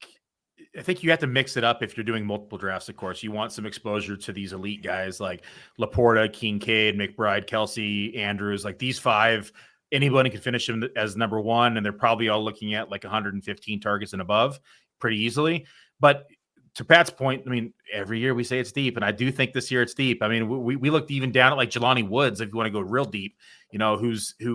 you have to mix it up if you're doing multiple drafts. Of course, you want some exposure to these elite guys like LaPorta, Kincaid, McBride, Kelce, Andrews. Like these five, anybody can finish them as number one, and they're probably all looking at like 115 targets and above pretty easily. But to Pat's point, I mean, every year we say it's deep, and I do think this year it's deep. I mean, we looked even down at like Jelani Woods, if you want to go real deep, who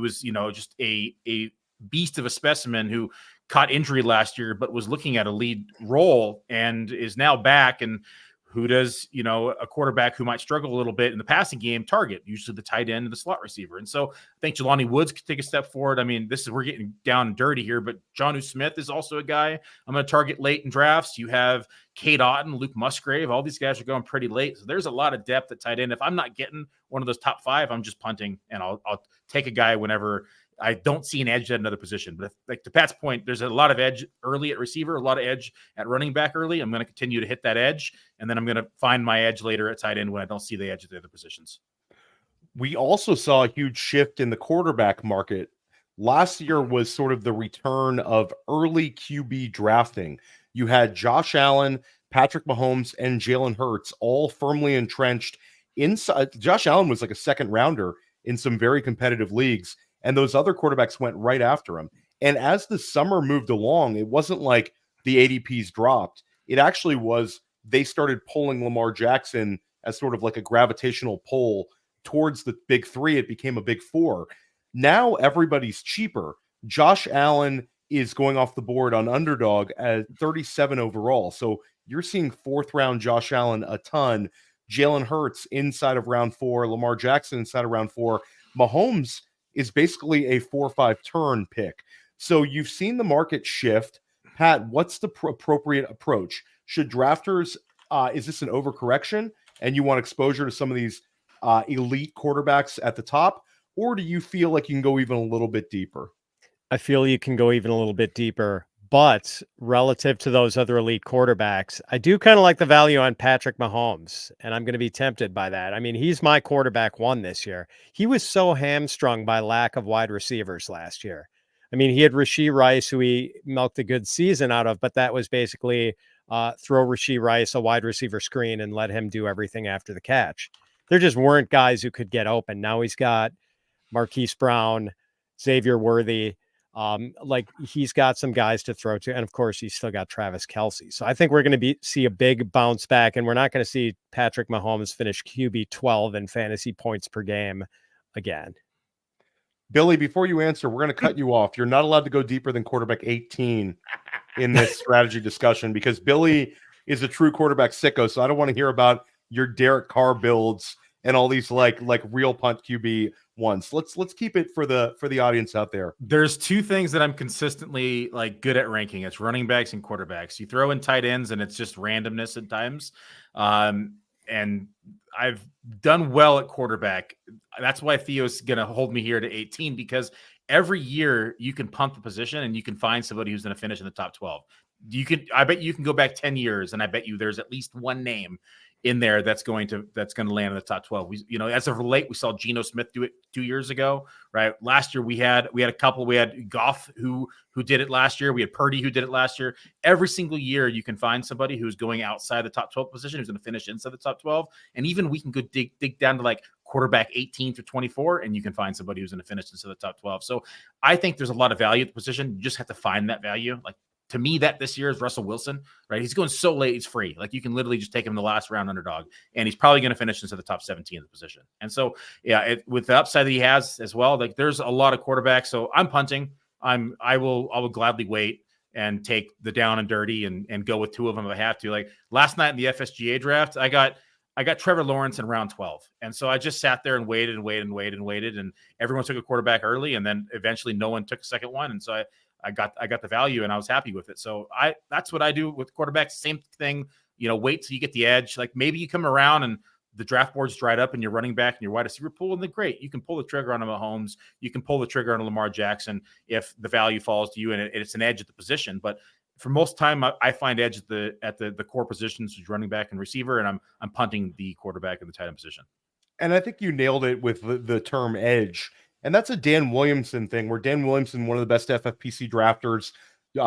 was just a beast of a specimen who caught injury last year, but was looking at a lead role and is now back. And who does, a quarterback who might struggle a little bit in the passing game target? Usually the tight end and the slot receiver. And so I think Jelani Woods could take a step forward. I mean, we're getting down and dirty here, but Jonnu Smith is also a guy I'm going to target late in drafts. You have Cade Otton, Luke Musgrave. All these guys are going pretty late. So there's a lot of depth at tight end. If I'm not getting one of those top five, I'm just punting, and I'll take a guy whenever I don't see an edge at another position. But like to Pat's point, there's a lot of edge early at receiver, a lot of edge at running back early. I'm going to continue to hit that edge, and then I'm going to find my edge later at tight end when I don't see the edge at the other positions. We also saw a huge shift in the quarterback market. Last year was sort of the return of early QB drafting. You had Josh Allen, Patrick Mahomes, and Jalen Hurts all firmly entrenched inside. Josh Allen was like a second rounder in some very competitive leagues, and those other quarterbacks went right after him. And as the summer moved along, it wasn't like the ADPs dropped. It actually was they started pulling Lamar Jackson as sort of like a gravitational pull towards the big three. It became a big four. Now everybody's cheaper. Josh Allen is going off the board on Underdog at 37 overall. So you're seeing fourth round Josh Allen a ton. Jalen Hurts inside of round 4. Lamar Jackson inside of round 4. Mahomes is basically a 4-5 turn pick. So you've seen the market shift. Pat, what's the appropriate approach? Should drafters, is this an overcorrection and you want exposure to some of these elite quarterbacks at the top? Or do you feel like you can go even a little bit deeper? I feel you can go even a little bit deeper, but relative to those other elite quarterbacks, I do kind of like the value on Patrick Mahomes, and I'm going to be tempted by that. I mean, he's my quarterback one this year. He was so hamstrung by lack of wide receivers last year. I mean, he had Rashee Rice, who he milked a good season out of, but that was basically throw Rashee Rice a wide receiver screen and let him do everything after the catch. There just weren't guys who could get open. Now he's got Marquise Brown, Xavier Worthy. Like he's got some guys to throw to. And of course, he's still got Travis Kelce. So I think we're going to see a big bounce back, and we're not going to see Patrick Mahomes finish QB 12 in fantasy points per game again. Billy, before you answer, we're going to cut you off. You're not allowed to go deeper than quarterback 18 in this strategy discussion, because Billy is a true quarterback sicko. So I don't want to hear about your Derek Carr builds and all these like real punt QB ones. Let's keep it for the audience out there. There's two things that I'm consistently like good at ranking. It's running backs and quarterbacks. You throw in tight ends and it's just randomness at times. And I've done well at quarterback. That's why Theo's going to hold me here to 18, because every year you can punt the position and you can find somebody who's going to finish in the top 12. I bet you can go back 10 years and I bet you there's at least one name in there that's going to land in the top 12. As of late, we saw Geno Smith do it 2 years ago, right? Last year we had a couple. We had Goff who did it last year. We had Purdy who did it last year. Every single year you can find somebody who's going outside the top 12 position who's going to finish inside the top 12. And even we can go dig down to like quarterback 18 through 24, and you can find somebody who's going to finish inside the top 12. So I think there's a lot of value at the position. You just have to find that value. Like, to me, that this year is Russell Wilson, right? He's going so late, he's free. Like, you can literally just take him in the last round Underdog, and he's probably going to finish into the top 17 of the position. And so, yeah, with the upside that he has as well, like there's a lot of quarterbacks. So I'm punting. I will gladly wait and take the down and dirty and go with two of them if I have to. Like last night in the FSGA draft, I got Trevor Lawrence in round 12. And so I just sat there and waited. And everyone took a quarterback early. And then eventually no one took a second one. And so I got the value and I was happy with it. So that's what I do with quarterbacks. Same thing, wait till you get the edge. Like maybe you come around and the draft board's dried up and you're running back and your wide receiver pool, and then great. You can pull the trigger on a Mahomes. You can pull the trigger on a Lamar Jackson if the value falls to you and it's an edge at the position. But for most time, I find edge at the core positions, which is running back and receiver, and I'm punting the quarterback in the tight end position. And I think you nailed it with the term edge. And that's a Dan Williamson thing, where Dan Williamson, one of the best FFPC drafters,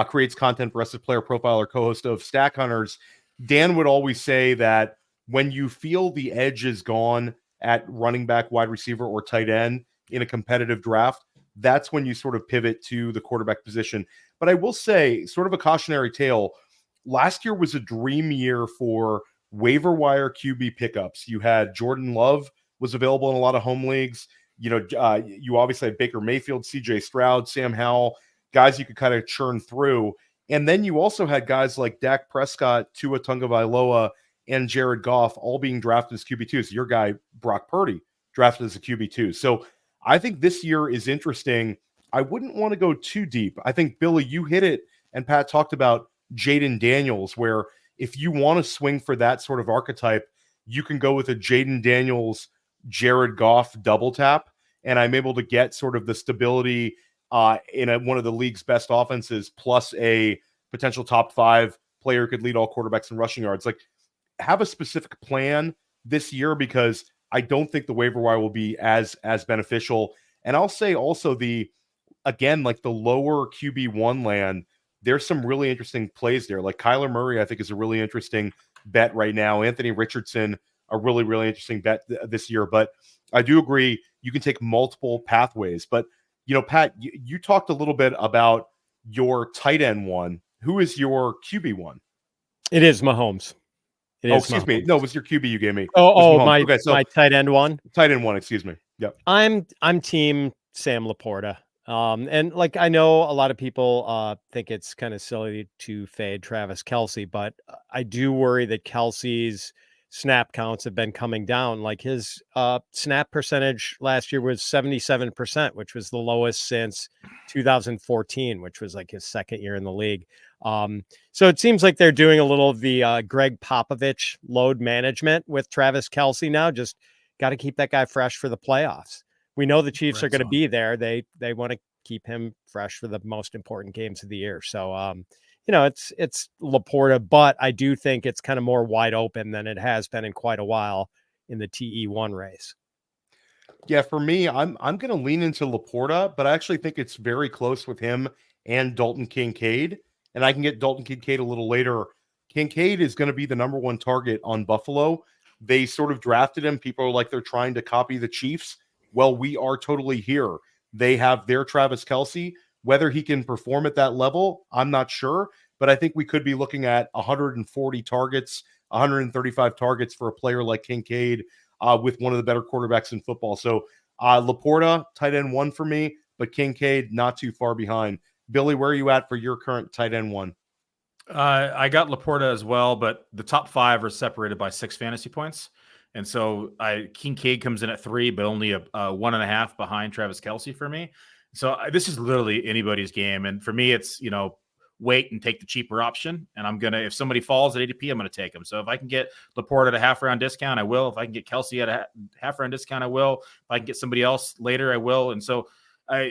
creates content for us as Player Profiler, co-host of Stack Hunters. Dan would always say that when you feel the edge is gone at running back, wide receiver, or tight end in a competitive draft, that's when you sort of pivot to the quarterback position. But I will say, sort of a cautionary tale, last year was a dream year for waiver wire QB pickups. You had Jordan Love was available in a lot of home leagues. You obviously had Baker Mayfield, CJ Stroud, Sam Howell, guys you could kind of churn through. And then you also had guys like Dak Prescott, Tua Tagovailoa, and Jared Goff all being drafted as QB2s. Your guy, Brock Purdy, drafted as a QB2. So I think this year is interesting. I wouldn't want to go too deep. I think, Billy, you hit it, and Pat talked about Jaden Daniels, where if you want to swing for that sort of archetype, you can go with a Jaden Daniels, Jared Goff double tap, and I'm able to get sort of the stability in one of the league's best offenses, plus a potential top 5 player who could lead all quarterbacks in rushing yards. Like, have a specific plan this year, because I don't think the waiver wire will be as beneficial. And I'll say also the lower QB1 land, there's some really interesting plays there. Like Kyler Murray, I think, is a really interesting bet right now. Anthony Richardson, a really, really interesting bet this year. But I do agree, you can take multiple pathways. But, Pat, you talked a little bit about your tight end one. Who is your QB one? It is Mahomes. Excuse me. No, it was your QB you gave me. My tight end one. Tight end one, excuse me. Yep. I'm team Sam LaPorta. And like, I know a lot of people think it's kind of silly to fade Travis Kelce, but I do worry that Kelce's snap counts have been coming down. Like his snap percentage last year was 77%, which was the lowest since 2014, which was like his second year in the league. So it seems like they're doing a little of the Greg Popovich load management with Travis Kelce now. Just got to keep that guy fresh for the playoffs. We know the Chiefs are going to be there. They want to keep him fresh for the most important games of the year. So, it's LaPorta, but I do think it's kind of more wide open than it has been in quite a while in the TE1 race. Yeah, for me, I'm going to lean into LaPorta, but I actually think it's very close with him and Dalton Kincaid. And I can get Dalton Kincaid a little later. Kincaid is going to be the number 1 target on Buffalo. They sort of drafted him. People are like, they're trying to copy the Chiefs. Well, we are totally here. They have their Travis Kelce. Whether he can perform at that level, I'm not sure. But I think we could be looking at 140 targets, 135 targets for a player like Kincaid with one of the better quarterbacks in football. So LaPorta, tight end 1 for me, but Kincaid not too far behind. Billy, where are you at for your current tight end 1? I got LaPorta as well, but the top 5 are separated by 6 fantasy points. And so Kincaid comes in at 3, but only a 1.5 behind Travis Kelce for me. So this is literally anybody's game. And for me, it's, wait and take the cheaper option. And if somebody falls at ADP, I'm going to take them. So if I can get LaPorta at a half-round discount, I will. If I can get Kelce at a half-round discount, I will. If I can get somebody else later, I will. And so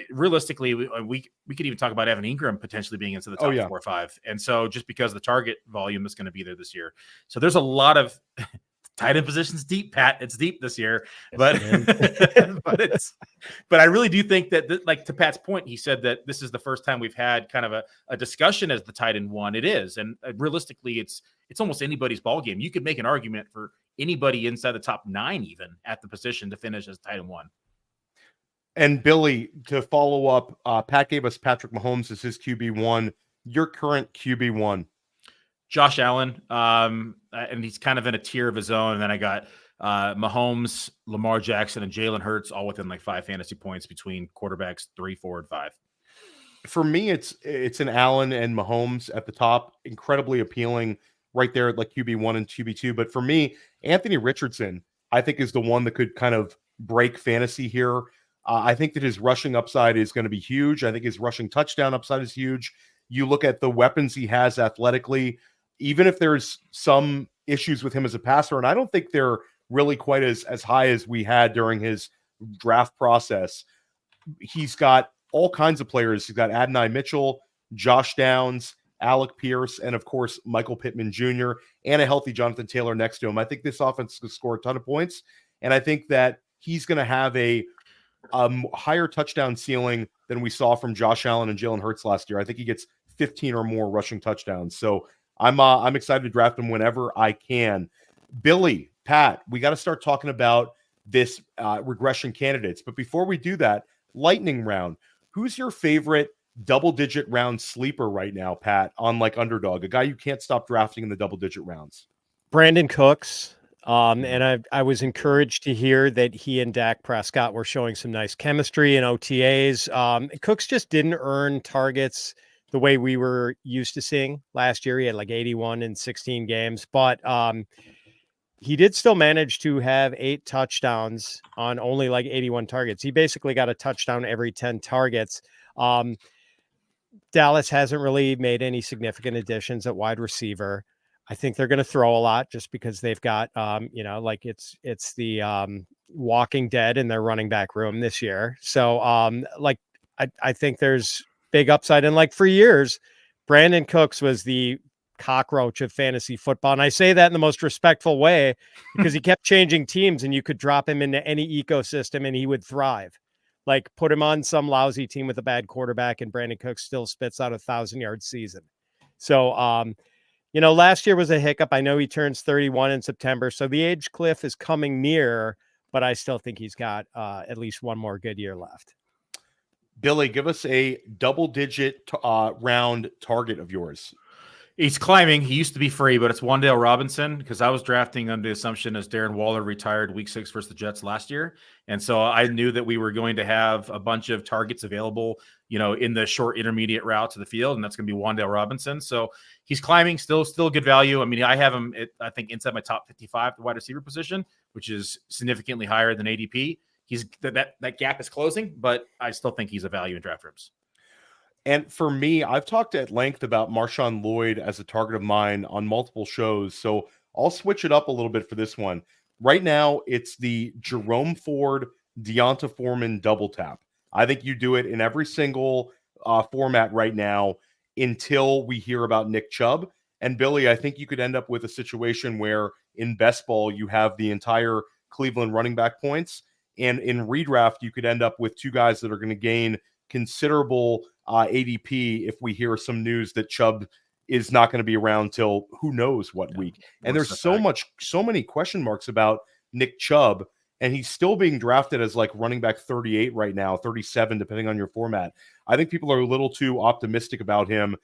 realistically, we could even talk about Evan Ingram potentially being into the top 4 or 5. And so just because the target volume is going to be there this year. So there's a lot of tight end positions deep, Pat. It's deep this year, but but I really do think that, like to Pat's point, he said that this is the first time we've had kind of a discussion as the tight end 1. It is, and realistically, it's almost anybody's ball game. You could make an argument for anybody inside the top 9, even at the position, to finish as tight end 1. And Billy, to follow up, Pat gave us Patrick Mahomes as his QB1. Your current QB1. Josh Allen, and he's kind of in a tier of his own. And then I got Mahomes, Lamar Jackson, and Jalen Hurts all within like 5 fantasy points between quarterbacks 3, 4, and 5. For me, it's an Allen and Mahomes at the top, incredibly appealing right there at like QB1 and QB2. But for me, Anthony Richardson, I think, is the one that could kind of break fantasy here. I think that his rushing upside is going to be huge. I think his rushing touchdown upside is huge. You look at the weapons he has athletically, even if there's some issues with him as a passer, and I don't think they're really quite as high as we had during his draft process. He's got all kinds of players. He's got Adonai Mitchell, Josh Downs, Alec Pierce, and of course, Michael Pittman Jr., and a healthy Jonathan Taylor next to him. I think this offense could score a ton of points, and I think that he's going to have a higher touchdown ceiling than we saw from Josh Allen and Jalen Hurts last year. I think he gets 15 or more rushing touchdowns. So I'm excited to draft him whenever I can. Billy, Pat, we got to start talking about this regression candidates. But before we do that, lightning round. Who's your favorite double-digit round sleeper right now, Pat, on like Underdog? A guy you can't stop drafting in the double-digit rounds. Brandon Cooks. And I was encouraged to hear that he and Dak Prescott were showing some nice chemistry in OTAs. Cooks just didn't earn targets the way we were used to seeing last year. He had like 81 in 16 games, but he did still manage to have 8 touchdowns on only like 81 targets. He basically got a touchdown every 10 targets. Dallas hasn't really made any significant additions at wide receiver. I think they're going to throw a lot just because they've got, like it's the Walking Dead in their running back room this year. So I think there's big upside. And like for years, Brandon Cooks was the cockroach of fantasy football. And I say that in the most respectful way because he kept changing teams and you could drop him into any ecosystem and he would thrive. Like put him on some lousy team with a bad quarterback and Brandon Cooks still spits out 1,000-yard season. So, last year was a hiccup. I know he turns 31 in September, so the age cliff is coming near, but I still think he's got at least one more good year left. Billy, give us a double-digit round target of yours. He's climbing. He used to be free, but it's Wan'Dale Robinson because I was drafting under the assumption as Darren Waller retired week 6 versus the Jets last year. And so I knew that we were going to have a bunch of targets available, in the short intermediate route to the field, and that's going to be Wan'Dale Robinson. So he's climbing, still good value. I mean, I have him, I think, inside my top 55, the wide receiver position, which is significantly higher than ADP. He's that gap is closing, but I still think he's a value in draft rooms. And for me, I've talked at length about Marshawn Lloyd as a target of mine on multiple shows. So I'll switch it up a little bit for this one. Right now, it's the Jerome Ford, Deonta Foreman double tap. I think you do it in every single format right now until we hear about Nick Chubb. And Billy, I think you could end up with a situation where in best ball, you have the entire Cleveland running back points. And in redraft, you could end up with 2 guys that are going to gain considerable ADP if we hear some news that Chubb is not going to be around till who knows what week. And there's so many question marks about Nick Chubb, and he's still being drafted as like running back 38 right now, 37, depending on your format. I think people are a little too optimistic about him.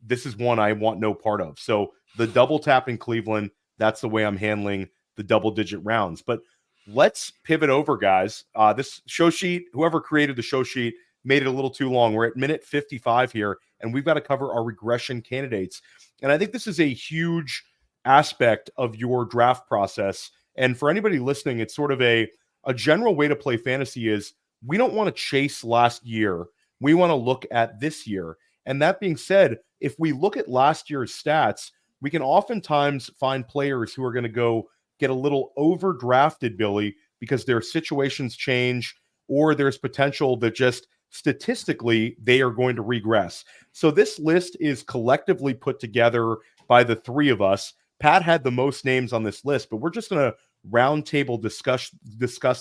This is one I want no part of. So the double tap in Cleveland, that's the way I'm handling the double-digit rounds. But let's pivot over, guys. This show sheet, whoever created the show sheet, made it a little too long. We're at minute 55 here, and we've got to cover our regression candidates. And I think this is a huge aspect of your draft process. And for anybody listening, it's sort of a general way to play fantasy is we don't want to chase last year. We want to look at this year. And that being said, if we look at last year's stats, we can oftentimes find players who are going to go get a little overdrafted, Billy, because their situations change or there's potential that just statistically they are going to regress. So this list is collectively put together by the 3 of us. Pat had the most names on this list, but we're just going to round table discuss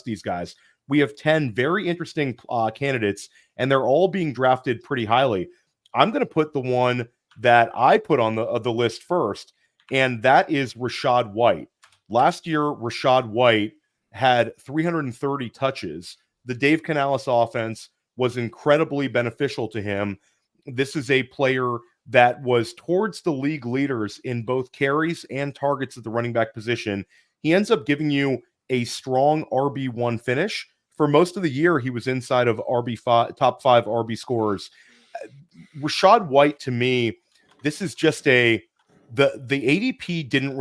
these guys. We have 10 very interesting candidates, and they're all being drafted pretty highly. I'm going to put the one that I put on the list first, and that is Rachaad White. Last year, Rachaad White had 330 touches. The Dave Canales offense was incredibly beneficial to him. This is a player that was towards the league leaders in both carries and targets at the running back position. He ends up giving you a strong RB1 finish. For most of the year, he was inside of top 5 RB scorers. Rachaad White, to me, this is just the ADP didn't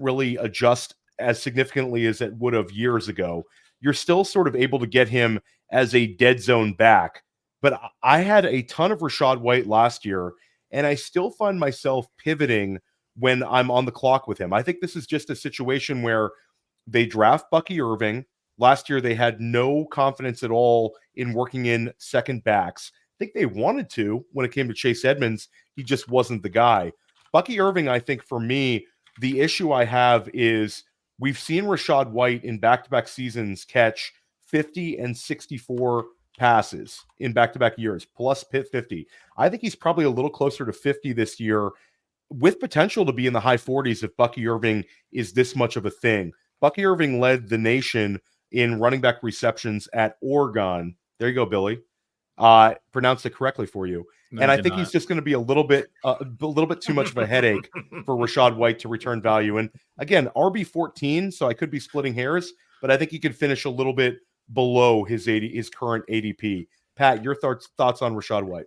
really adjust as significantly as it would have years ago. You're still sort of able to get him as a dead zone back, but I had a ton of Rachaad White last year, and I still find myself pivoting when I'm on the clock with him. I think this is just a situation where they draft Bucky Irving. Last year, they had no confidence at all in working in second backs. I think they wanted to when it came to Chase Edmonds. He just wasn't the guy. Bucky Irving, I think for me, the issue I have is we've seen Rachaad White in back-to-back seasons catch 50 and 64 passes in back-to-back years, plus 50. I think he's probably a little closer to 50 this year, with potential to be in the high 40s if Bucky Irving is this much of a thing. Bucky Irving led the nation in running back receptions at Oregon. There you go, Billy. Pronounced it correctly for you. No, and I think he's just going to be a little bit too much of a headache for Rachaad White to return value. And again, RB14, so I could be splitting hairs, but I think he could finish a little bit below his current ADP. Pat, your thoughts on Rachaad White?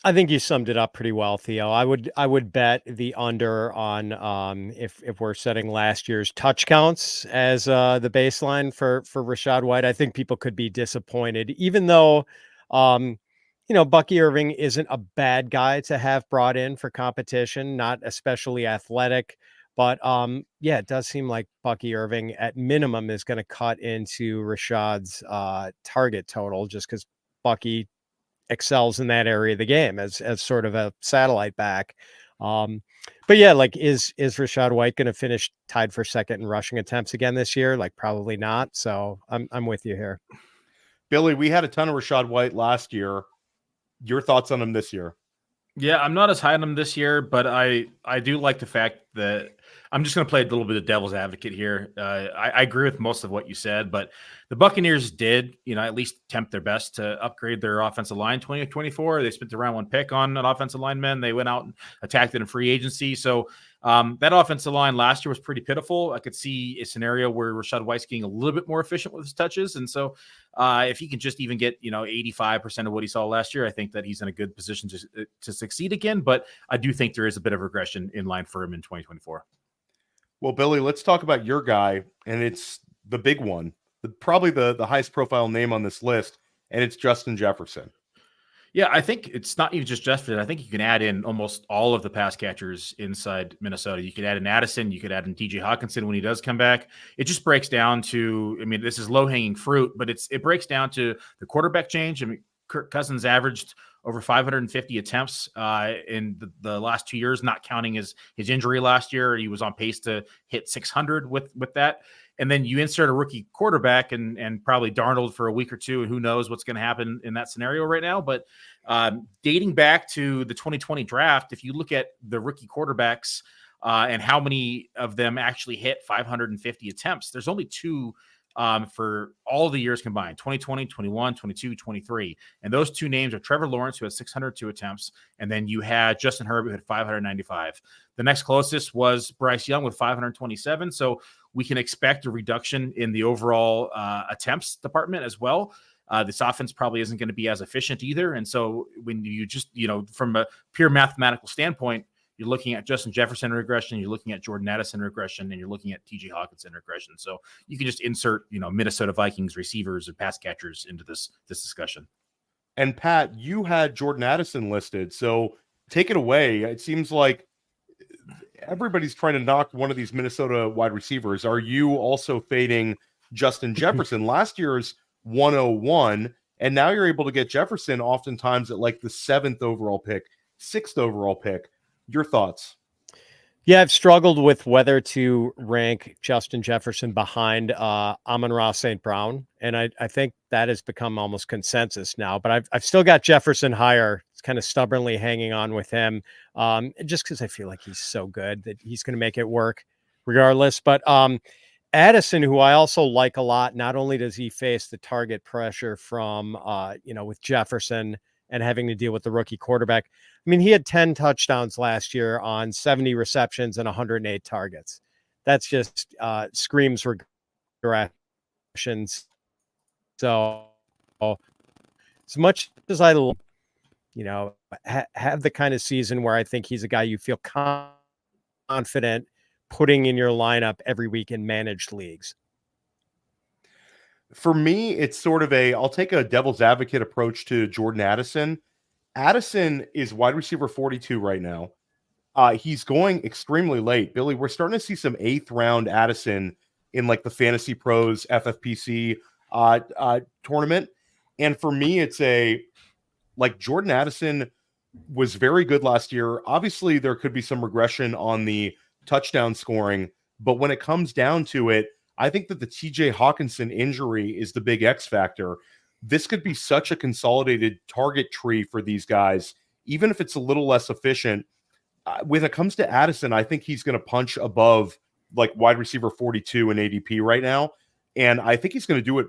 I think you summed it up pretty well, Theo. I would bet the under on if we're setting last year's touch counts as the baseline for Rachaad White. I think people could be disappointed, even though Bucky Irving isn't a bad guy to have brought in for competition, not especially athletic, but it does seem like Bucky Irving at minimum is going to cut into Rachaad's target total just because Bucky excels in that area of the game as sort of a satellite back. But yeah, like is Rachaad White going to finish tied for second in rushing attempts again this year? Like probably not. So I'm with you here. Billy, we had a ton of Rachaad White last year. Your thoughts on him this year? Yeah, I'm not as high on him this year, but I do like the fact that I'm just going to play a little bit of devil's advocate here. I agree with most of what you said, but the Buccaneers did, at least attempt their best to upgrade their offensive line 2024. They spent the round one pick on an offensive lineman. They went out and attacked it in free agency. So that offensive line last year was pretty pitiful. I could see a scenario where Rachaad White's getting a little bit more efficient with his touches. And so if he can just even get, 85% of what he saw last year, I think that he's in a good position to succeed again. But I do think there is a bit of regression in line for him in 2024. Well, Billy, let's talk about your guy, and it's the big one, probably the highest profile name on this list, and it's Justin Jefferson. Yeah, I think it's not even just Jefferson. I think you can add in almost all of the pass catchers inside Minnesota. You could add in Addison. You could add in TJ Hawkinson when he does come back. It just breaks down to, this is low-hanging fruit, but it breaks down to the quarterback change. Kirk Cousins averaged over 550 attempts in the last 2 years, not counting his injury last year. He was on pace to hit 600 with that. And then you insert a rookie quarterback and probably Darnold for a week or two, and who knows what's going to happen in that scenario right now. But dating back to the 2020 draft, if you look at the rookie quarterbacks and how many of them actually hit 550 attempts, there's only two for all the years combined, 2020, 21, 22, 23. And those two names are Trevor Lawrence, who had 602 attempts, and then you had Justin Herbert, who had 595. The next closest was Bryce Young with 527. So we can expect a reduction in the overall attempts department as well. This offense probably isn't going to be as efficient either. And so when you just, from a pure mathematical standpoint, you're looking at Justin Jefferson regression, you're looking at Jordan Addison regression, and you're looking at TJ Hawkinson regression. So you can just insert, Minnesota Vikings receivers or pass catchers into this discussion. And Pat, you had Jordan Addison listed, so take it away. It seems like everybody's trying to knock one of these Minnesota wide receivers. Are you also fading Justin Jefferson? Last year's 101, and now you're able to get Jefferson oftentimes at like the 7th overall pick, 6th overall pick. Your thoughts? Yeah, I've struggled with whether to rank Justin Jefferson behind Amon-Ra St. Brown, and I think that has become almost consensus now. But I've still got Jefferson higher. It's kind of stubbornly hanging on with him, just because I feel like he's so good that he's going to make it work regardless. But Addison, who I also like a lot, not only does he face the target pressure from with Jefferson and having to deal with the rookie quarterback. He had 10 touchdowns last year on 70 receptions and 108 targets. That's just screams regressions. So as much as I have the kind of season where I think he's a guy you feel confident putting in your lineup every week in managed leagues? For me, it's sort of I'll take a devil's advocate approach to Jordan Addison. Addison is wide receiver 42 right now. He's going extremely late. Billy, we're starting to see some 8th round Addison in like the Fantasy Pros FFPC tournament. And for me, it's like Jordan Addison was very good last year. Obviously, there could be some regression on the touchdown scoring, but when it comes down to it, I think that the TJ Hawkinson injury is the big X factor. This could be such a consolidated target tree for these guys, even if it's a little less efficient. When it comes to Addison, I think he's going to punch above like wide receiver 42 in ADP right now. And I think he's going to do it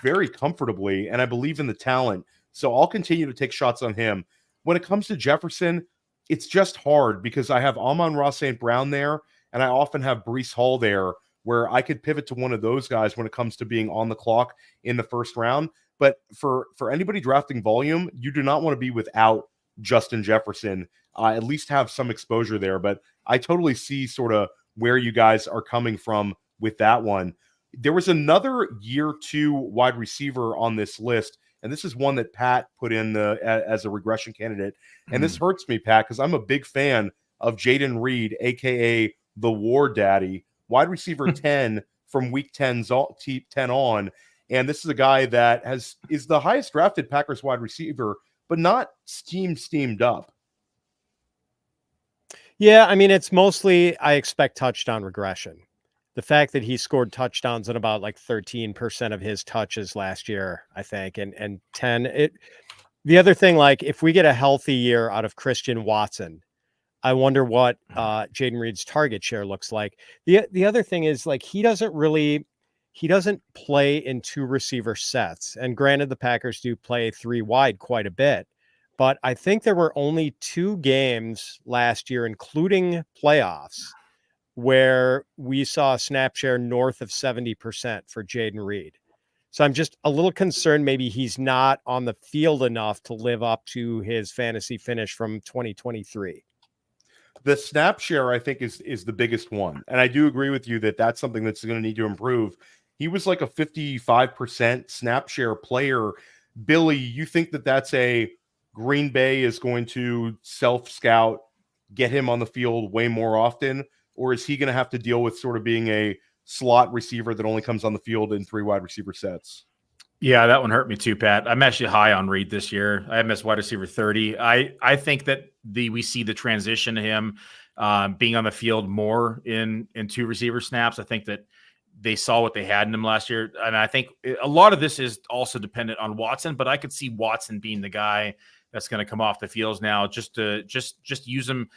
very comfortably. And I believe in the talent. So I'll continue to take shots on him. When it comes to Jefferson, it's just hard because I have Amon-Ra St. Brown there, and I often have Breece Hall there, where I could pivot to one of those guys when it comes to being on the clock in the first round. But for anybody drafting volume, you do not want to be without Justin Jefferson. At least have some exposure there. But I totally see sort of where you guys are coming from with that one. There was another year 2 wide receiver on this list, and this is one that Pat put in as a regression candidate. And this hurts me, Pat, because I'm a big fan of Jaden Reed, a.k.a. the War Daddy, wide receiver 10 from week 10 on. And this is a guy that is the highest drafted Packers wide receiver, but not steamed up. Yeah, I mean, it's mostly I expect touchdown regression. The fact that he scored touchdowns in about like 13% of his touches last year, I think, and 10. The other thing, like if we get a healthy year out of Christian Watson, I wonder what Jaden Reed's target share looks like. The other thing is like he doesn't play in 2 receiver sets. And granted, the Packers do play 3 wide quite a bit. But I think there were only 2 games last year, including playoffs, where we saw a snap share north of 70% for Jaden Reed. So I'm just a little concerned maybe he's not on the field enough to live up to his fantasy finish from 2023. The snap share, I think, is the biggest one. And I do agree with you that that's something that's going to need to improve. He was like a 55% snap share player. Billy, you think that that's Green Bay is going to self-scout, get him on the field way more often, or is he going to have to deal with sort of being a slot receiver that only comes on the field in 3 wide receiver sets? Yeah, that one hurt me too, Pat. I'm actually high on Reed this year. I have him as wide receiver 30. I think that we see the transition to him being on the field more in 2 receiver snaps. I think that they saw what they had in him last year. And I think a lot of this is also dependent on Watson, but I could see Watson being the guy that's going to come off the fields now just to use him.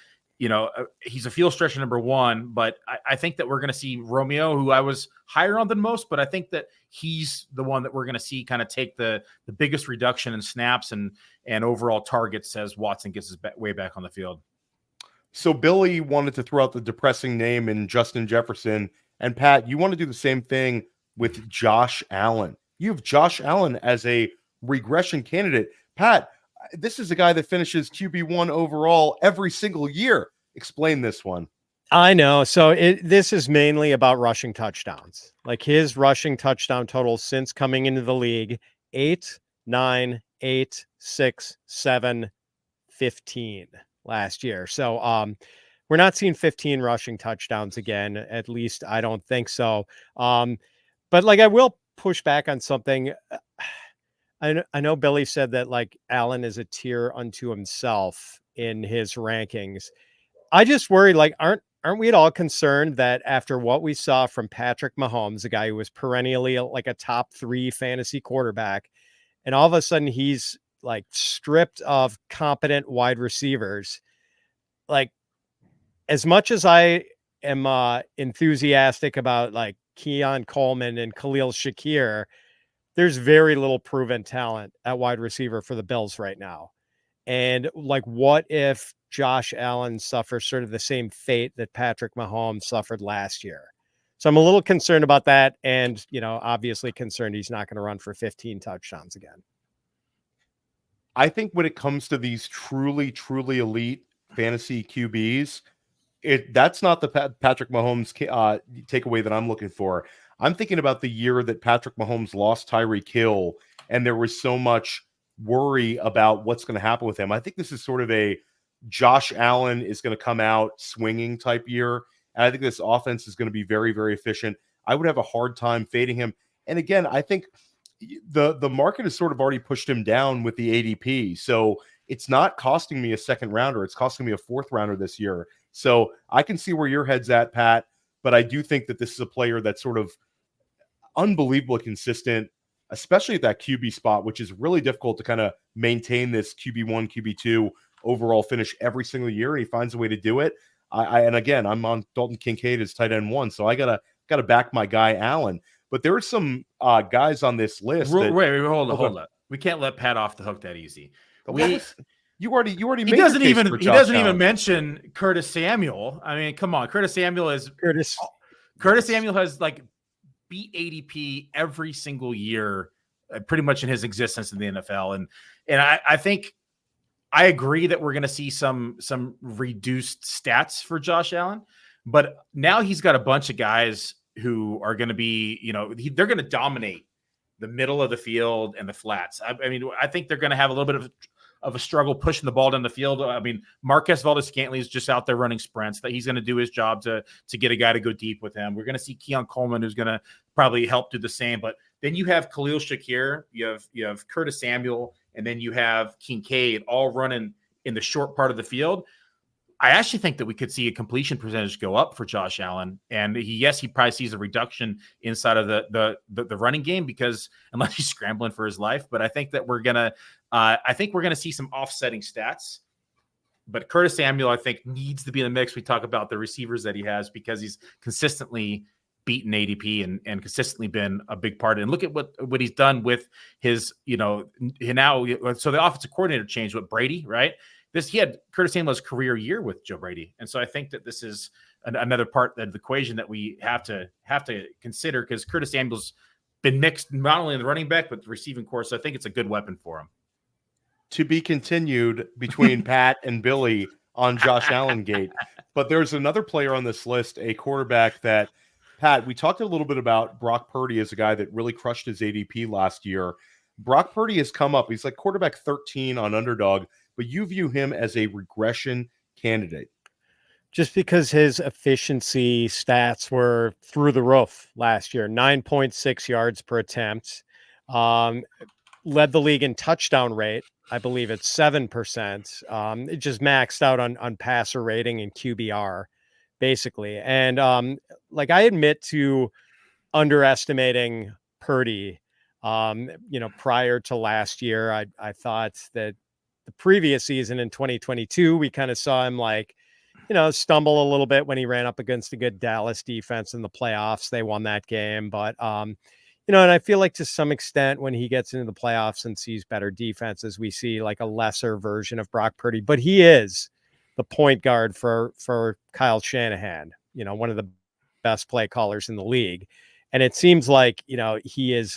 He's a field stretcher number 1, but I think that we're going to see Romeo, who I was higher on than most, but I think that he's the one that we're going to see kind of take the biggest reduction in snaps and overall targets as Watson gets his way back on the field. So Billy wanted to throw out the depressing name in Justin Jefferson, and Pat, you want to do the same thing with Josh Allen. You have Josh Allen as a regression candidate. Pat, this is a guy that finishes QB1 overall every single year. Explain this one. I know. So this is mainly about rushing touchdowns. Like his rushing touchdown total since coming into the league, 8, 9, 8, 6, 7, 15 last year. So we're not seeing 15 rushing touchdowns again. At least I don't think so. But like I will push back on something. I know Billy said that like Allen is a tier unto himself in his rankings. I just worry, like, aren't we at all concerned that after what we saw from Patrick Mahomes, a guy who was perennially like a top 3 fantasy quarterback, and all of a sudden he's like stripped of competent wide receivers. Like, as much as I am enthusiastic about like Keon Coleman and Khalil Shakir, there's very little proven talent at wide receiver for the Bills right now. And like, what if Josh Allen suffers sort of the same fate that Patrick Mahomes suffered last year? So I'm a little concerned about that. And, obviously concerned he's not going to run for 15 touchdowns again. I think when it comes to these truly, truly elite fantasy QBs, that's not the Patrick Mahomes takeaway that I'm looking for. I'm thinking about the year that Patrick Mahomes lost Tyreek Hill, and there was so much worry about what's going to happen with him. I think this is sort of a Josh Allen is going to come out swinging type year, and I think this offense is going to be very, very efficient. I would have a hard time fading him. And again, I think the market has sort of already pushed him down with the ADP, so it's not costing me a second rounder. It's costing me a fourth rounder this year. So I can see where your head's at, Pat, but I do think that this is a player that's sort of unbelievably consistent, especially at that QB spot, which is really difficult to kind of maintain this QB1, QB2 overall finish every single year, and he finds a way to do it. And again, I'm on Dalton Kincaid as tight end 1, so I gotta back my guy Allen. But there are some guys on this list. Wait, hold up. We can't let Pat off the hook that easy. You already He made doesn't your case even for he Josh doesn't Allen. even mention Curtis Samuel. I mean, come on, Curtis Samuel has like beat ADP every single year, pretty much in his existence in the NFL. And I think I agree that we're going to see some reduced stats for Josh Allen, but now he's got a bunch of guys who are going to be, they're going to dominate the middle of the field and the flats. I mean, I think they're going to have a little bit of a struggle pushing the ball down the field. I mean, Marquez Valdes-Scantling is just out there running sprints, that he's going to do his job to get a guy to go deep with him. We're going to see Keon Coleman, who's going to probably help do the same. But then you have Khalil Shakir, you have Curtis Samuel, and then you have Kincaid all running in the short part of the field. I actually think that we could see a completion percentage go up for Josh Allen, and he probably sees a reduction inside of the running game, because unless he's scrambling for his life. But I think that we're gonna see some offsetting stats. But Curtis Samuel, I think, needs to be in the mix. We talk about the receivers that he has, because he's consistently beaten ADP and consistently been a big part. And look at what he's done with his, now. So the offensive coordinator changed with Brady, right? He had Curtis Samuel's career year with Joe Brady. And so I think that this is another part of the equation that we have to consider, because Curtis Samuel's been mixed not only in the running back, but the receiving core. So I think it's a good weapon for him. To be continued between Pat and Billy on Josh Allen gate. But there's another player on this list, a quarterback that, Pat, we talked a little bit about Brock Purdy as a guy that really crushed his ADP last year. Brock Purdy has come up. He's like quarterback 13 on Underdog, but you view him as a regression candidate. Just because his efficiency stats were through the roof last year, 9.6 yards per attempt, led the league in touchdown rate. I believe it's 7%. It just maxed out on passer rating and QBR, basically. And I admit to underestimating Purdy. Prior to last year, I thought that the previous season in 2022, we kind of saw him stumble a little bit when he ran up against a good Dallas defense in the playoffs. They won that game, but and I feel like to some extent when he gets into the playoffs and sees better defenses, we see like a lesser version of Brock Purdy. But he is the point guard for Kyle Shanahan, one of the best play callers in the league, and it seems like he is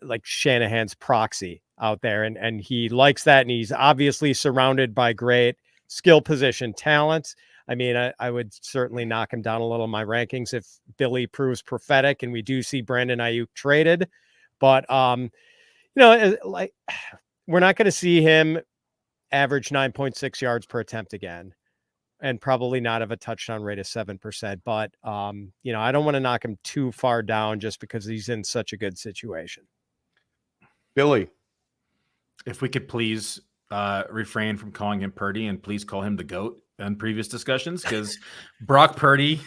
like Shanahan's proxy out there, and he likes that, and he's obviously surrounded by great skill position talent. I mean, I would certainly knock him down a little in my rankings if Billy proves prophetic and we do see Brandon Aiyuk traded. But we're not going to see him average 9.6 yards per attempt again, and probably not have a touchdown rate of 7%. But I don't want to knock him too far down just because he's in such a good situation. Billy, if we could please refrain from calling him Purdy and please call him the GOAT in previous discussions, because Brock Purdy,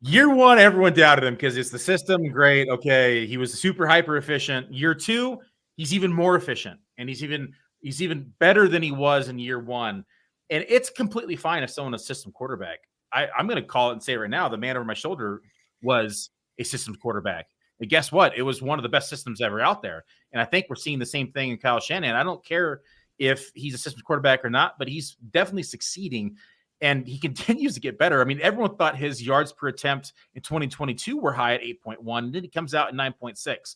year one, everyone doubted him because it's the system. Great. Okay. He was super hyper efficient. Year two, he's even more efficient, and he's even better than he was in year one. And it's completely fine if someone is a system quarterback. I'm going to call it and say right now, the man over my shoulder was a systems quarterback. And guess what? It was one of the best systems ever out there. And I think we're seeing the same thing in Kyle Shanahan. I don't care if he's a systems quarterback or not, but he's definitely succeeding, and he continues to get better. I mean, everyone thought his yards per attempt in 2022 were high at 8.1. Then he comes out at 9.6.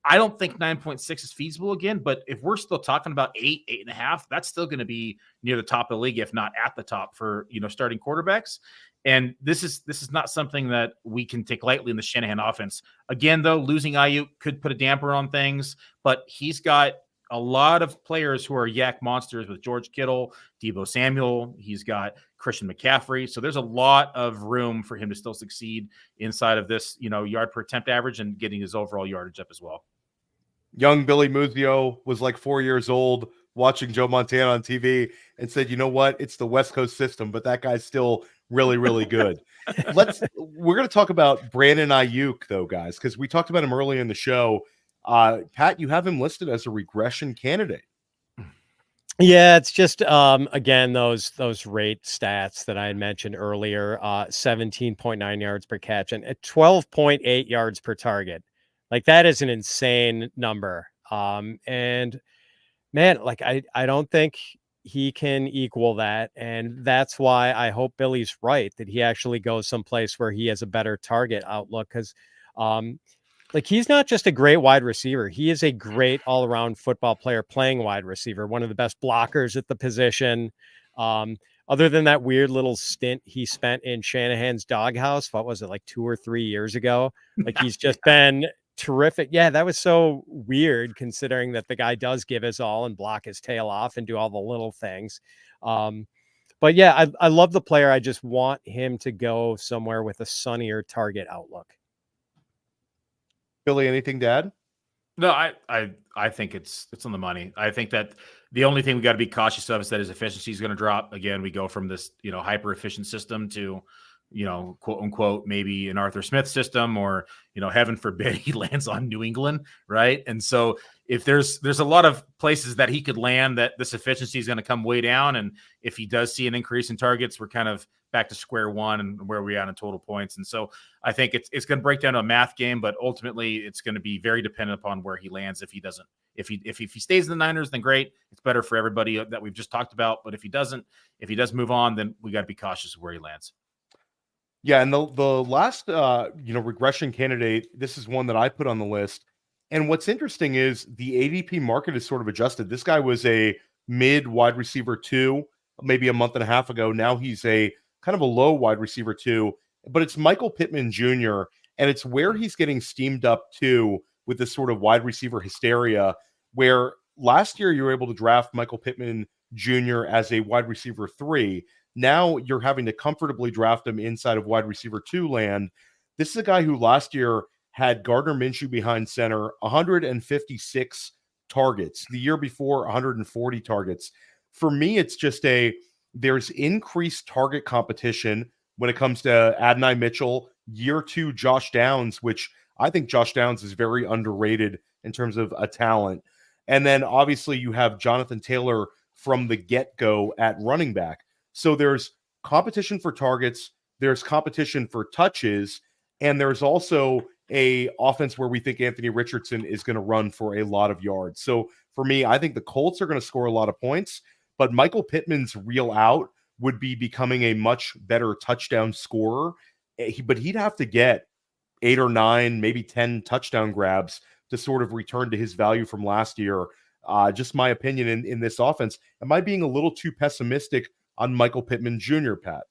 I don't think 9.6 is feasible again, but if we're still talking about 8.5, that's still going to be near the top of the league, if not at the top for, starting quarterbacks. And this is not something that we can take lightly in the Shanahan offense. Again, though, losing Aiyuk could put a damper on things, but he's got a lot of players who are yak monsters with George Kittle, Deebo Samuel. He's got Christian McCaffrey. So there's a lot of room for him to still succeed inside of this, yard per attempt average and getting his overall yardage up as well. Young Billy Muzio was like 4 years old watching Joe Montana on TV and said, you know what? It's the West Coast system, but that guy's still really, really good. We're going to talk about Brandon Aiyuk though, guys, because we talked about him earlier in the show. Pat, you have him listed as a regression candidate. Yeah, it's just again those rate stats that I had mentioned earlier. 17.9 yards per catch and 12.8 yards per target. Like that is an insane number. And man, like I don't think he can equal that, and that's why I hope Billy's right that he actually goes someplace where he has a better target outlook, because like he's not just a great wide receiver. He is a great all-around football player playing wide receiver, one of the best blockers at the position. Other than that weird little stint he spent in Shanahan's doghouse, what was it, like 2 or 3 years ago? Like he's just been terrific. Yeah, that was so weird considering that the guy does give his all and block his tail off and do all the little things. But yeah, I love the player. I just want him to go somewhere with a sunnier target outlook. Billy, anything to add? No, I think it's on the money. I think that the only thing we got to be cautious of is that his efficiency is going to drop. Again, we go from this, hyper efficient system to, quote unquote, maybe an Arthur Smith system, or, heaven forbid he lands on New England. Right. And so if there's a lot of places that he could land that this efficiency is going to come way down. And if he does see an increase in targets, we're kind of back to square one and where we are in total points. And so I think it's going to break down to a math game, but ultimately it's going to be very dependent upon where he lands. If he doesn't, if he stays in the Niners, then great. It's better for everybody that we've just talked about. But if he does move on, then we got to be cautious of where he lands. Yeah, and the last regression candidate, this is one that I put on the list. And what's interesting is the ADP market is sort of adjusted. This guy was a mid wide receiver 2, maybe a month and a half ago. Now he's a kind of a low wide receiver 2, but it's Michael Pittman Jr. And it's where he's getting steamed up to with this sort of wide receiver hysteria, where last year you were able to draft Michael Pittman Jr. as a wide receiver 3. Now you're having to comfortably draft him inside of wide receiver 2 land. This is a guy who last year had Gardner Minshew behind center, 156 targets. The year before, 140 targets. For me, it's just there's increased target competition when it comes to Adonai Mitchell, year 2 Josh Downs, which I think Josh Downs is very underrated in terms of a talent. And then obviously you have Jonathan Taylor from the get-go at running back. So there's competition for targets, there's competition for touches, and there's also a offense where we think Anthony Richardson is going to run for a lot of yards. So for me, I think the Colts are going to score a lot of points, but Michael Pittman's real out would be becoming a much better touchdown scorer. But he'd have to get 8 or 9, maybe 10 touchdown grabs to sort of return to his value from last year. Just my opinion in this offense. Am I being a little too pessimistic on Michael Pittman Jr., Pat?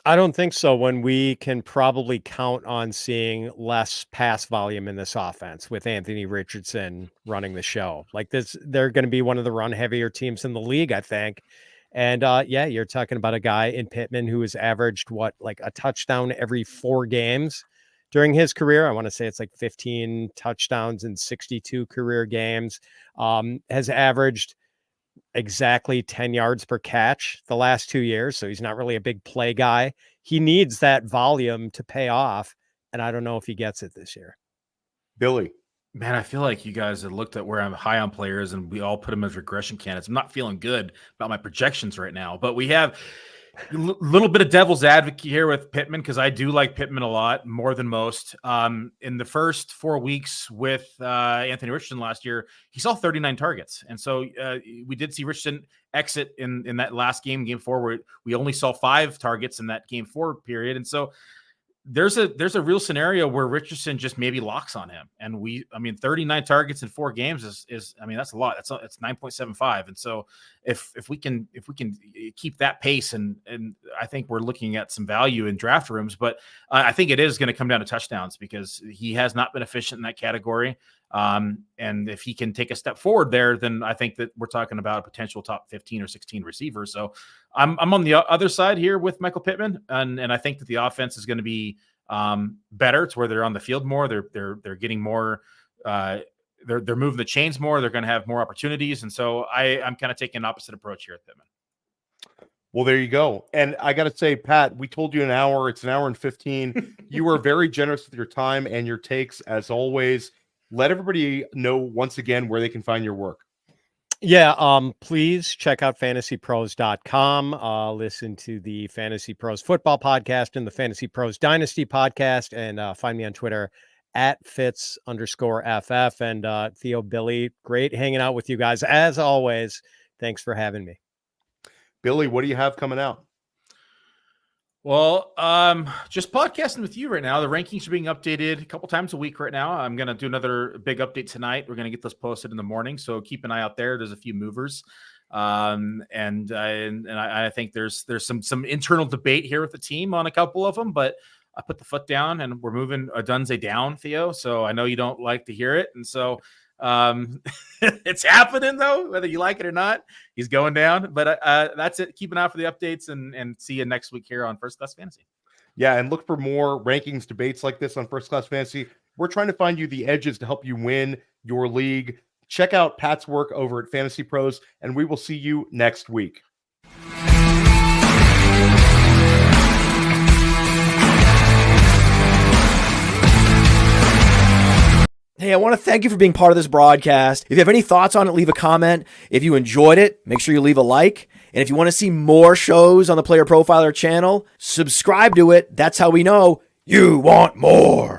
I don't think so, when we can probably count on seeing less pass volume in this offense with Anthony Richardson running the show. Like this, they're going to be one of the run heavier teams in the league, I think. And yeah, you're talking about a guy in Pittman who has averaged like a touchdown every 4 games during his career. I want to say it's like 15 touchdowns in 62 career games. Has averaged exactly 10 yards per catch the last 2 years. So he's not really a big play guy. He needs that volume to pay off. And I don't know if he gets it this year. Billy. Man, I feel like you guys have looked at where I'm high on players and we all put them as regression candidates. I'm not feeling good about my projections right now, but we have a little bit of devil's advocate here with Pittman, because I do like Pittman a lot, more than most. In the first 4 weeks with Anthony Richardson last year, he saw 39 targets. And so we did see Richardson exit in that last game 4, where we only saw 5 targets in that game 4 period. And so there's a real scenario where Richardson just maybe locks on him. And 39 targets in 4 games is that's a lot. It's 9.75. And so if we can keep that pace, and I think we're looking at some value in draft rooms, but I think it is going to come down to touchdowns because he has not been efficient in that category. And if he can take a step forward there, then I think that we're talking about a potential top 15 or 16 receiver. So I'm on the other side here with Michael Pittman. And I think that the offense is going to be better to where they're on the field more. They're getting more, they're moving the chains more. They're going to have more opportunities. And so I'm kind of taking an opposite approach here at Pittman. Well, there you go. And I got to say, Pat, we told you an hour. It's an hour and 15. You were very generous with your time and your takes as always. Let everybody know once again where they can find your work. Yeah, please check out fantasypros.com. Listen to the Fantasy Pros Football Podcast and the Fantasy Pros Dynasty Podcast, and find me on Twitter at @Fitz_FF. And Theo, Billy, great hanging out with you guys as always. Thanks for having me. Billy, what do you have coming out? Well, just podcasting with you right now. The rankings are being updated a couple times a week right now. I'm going to do another big update tonight. We're going to get those posted in the morning, so keep an eye out there. There's a few movers, and I think there's some internal debate here with the team on a couple of them, but I put the foot down and we're moving Odunze down, Theo. So I know you don't like to hear it, and so it's happening though, whether you like it or not. He's going down, but that's it. Keep an eye for the updates and see you next week here on First Class Fantasy. Yeah, and look for more rankings debates like this on First Class Fantasy. We're trying to find you the edges to help you win your league. Check out Pat's work over at Fantasy Pros, and we will see you next week. Hey, I want to thank you for being part of this broadcast. If you have any thoughts on it, leave a comment. If you enjoyed it, make sure you leave a like. And if you want to see more shows on the Player Profiler channel, subscribe to it. That's how we know you want more.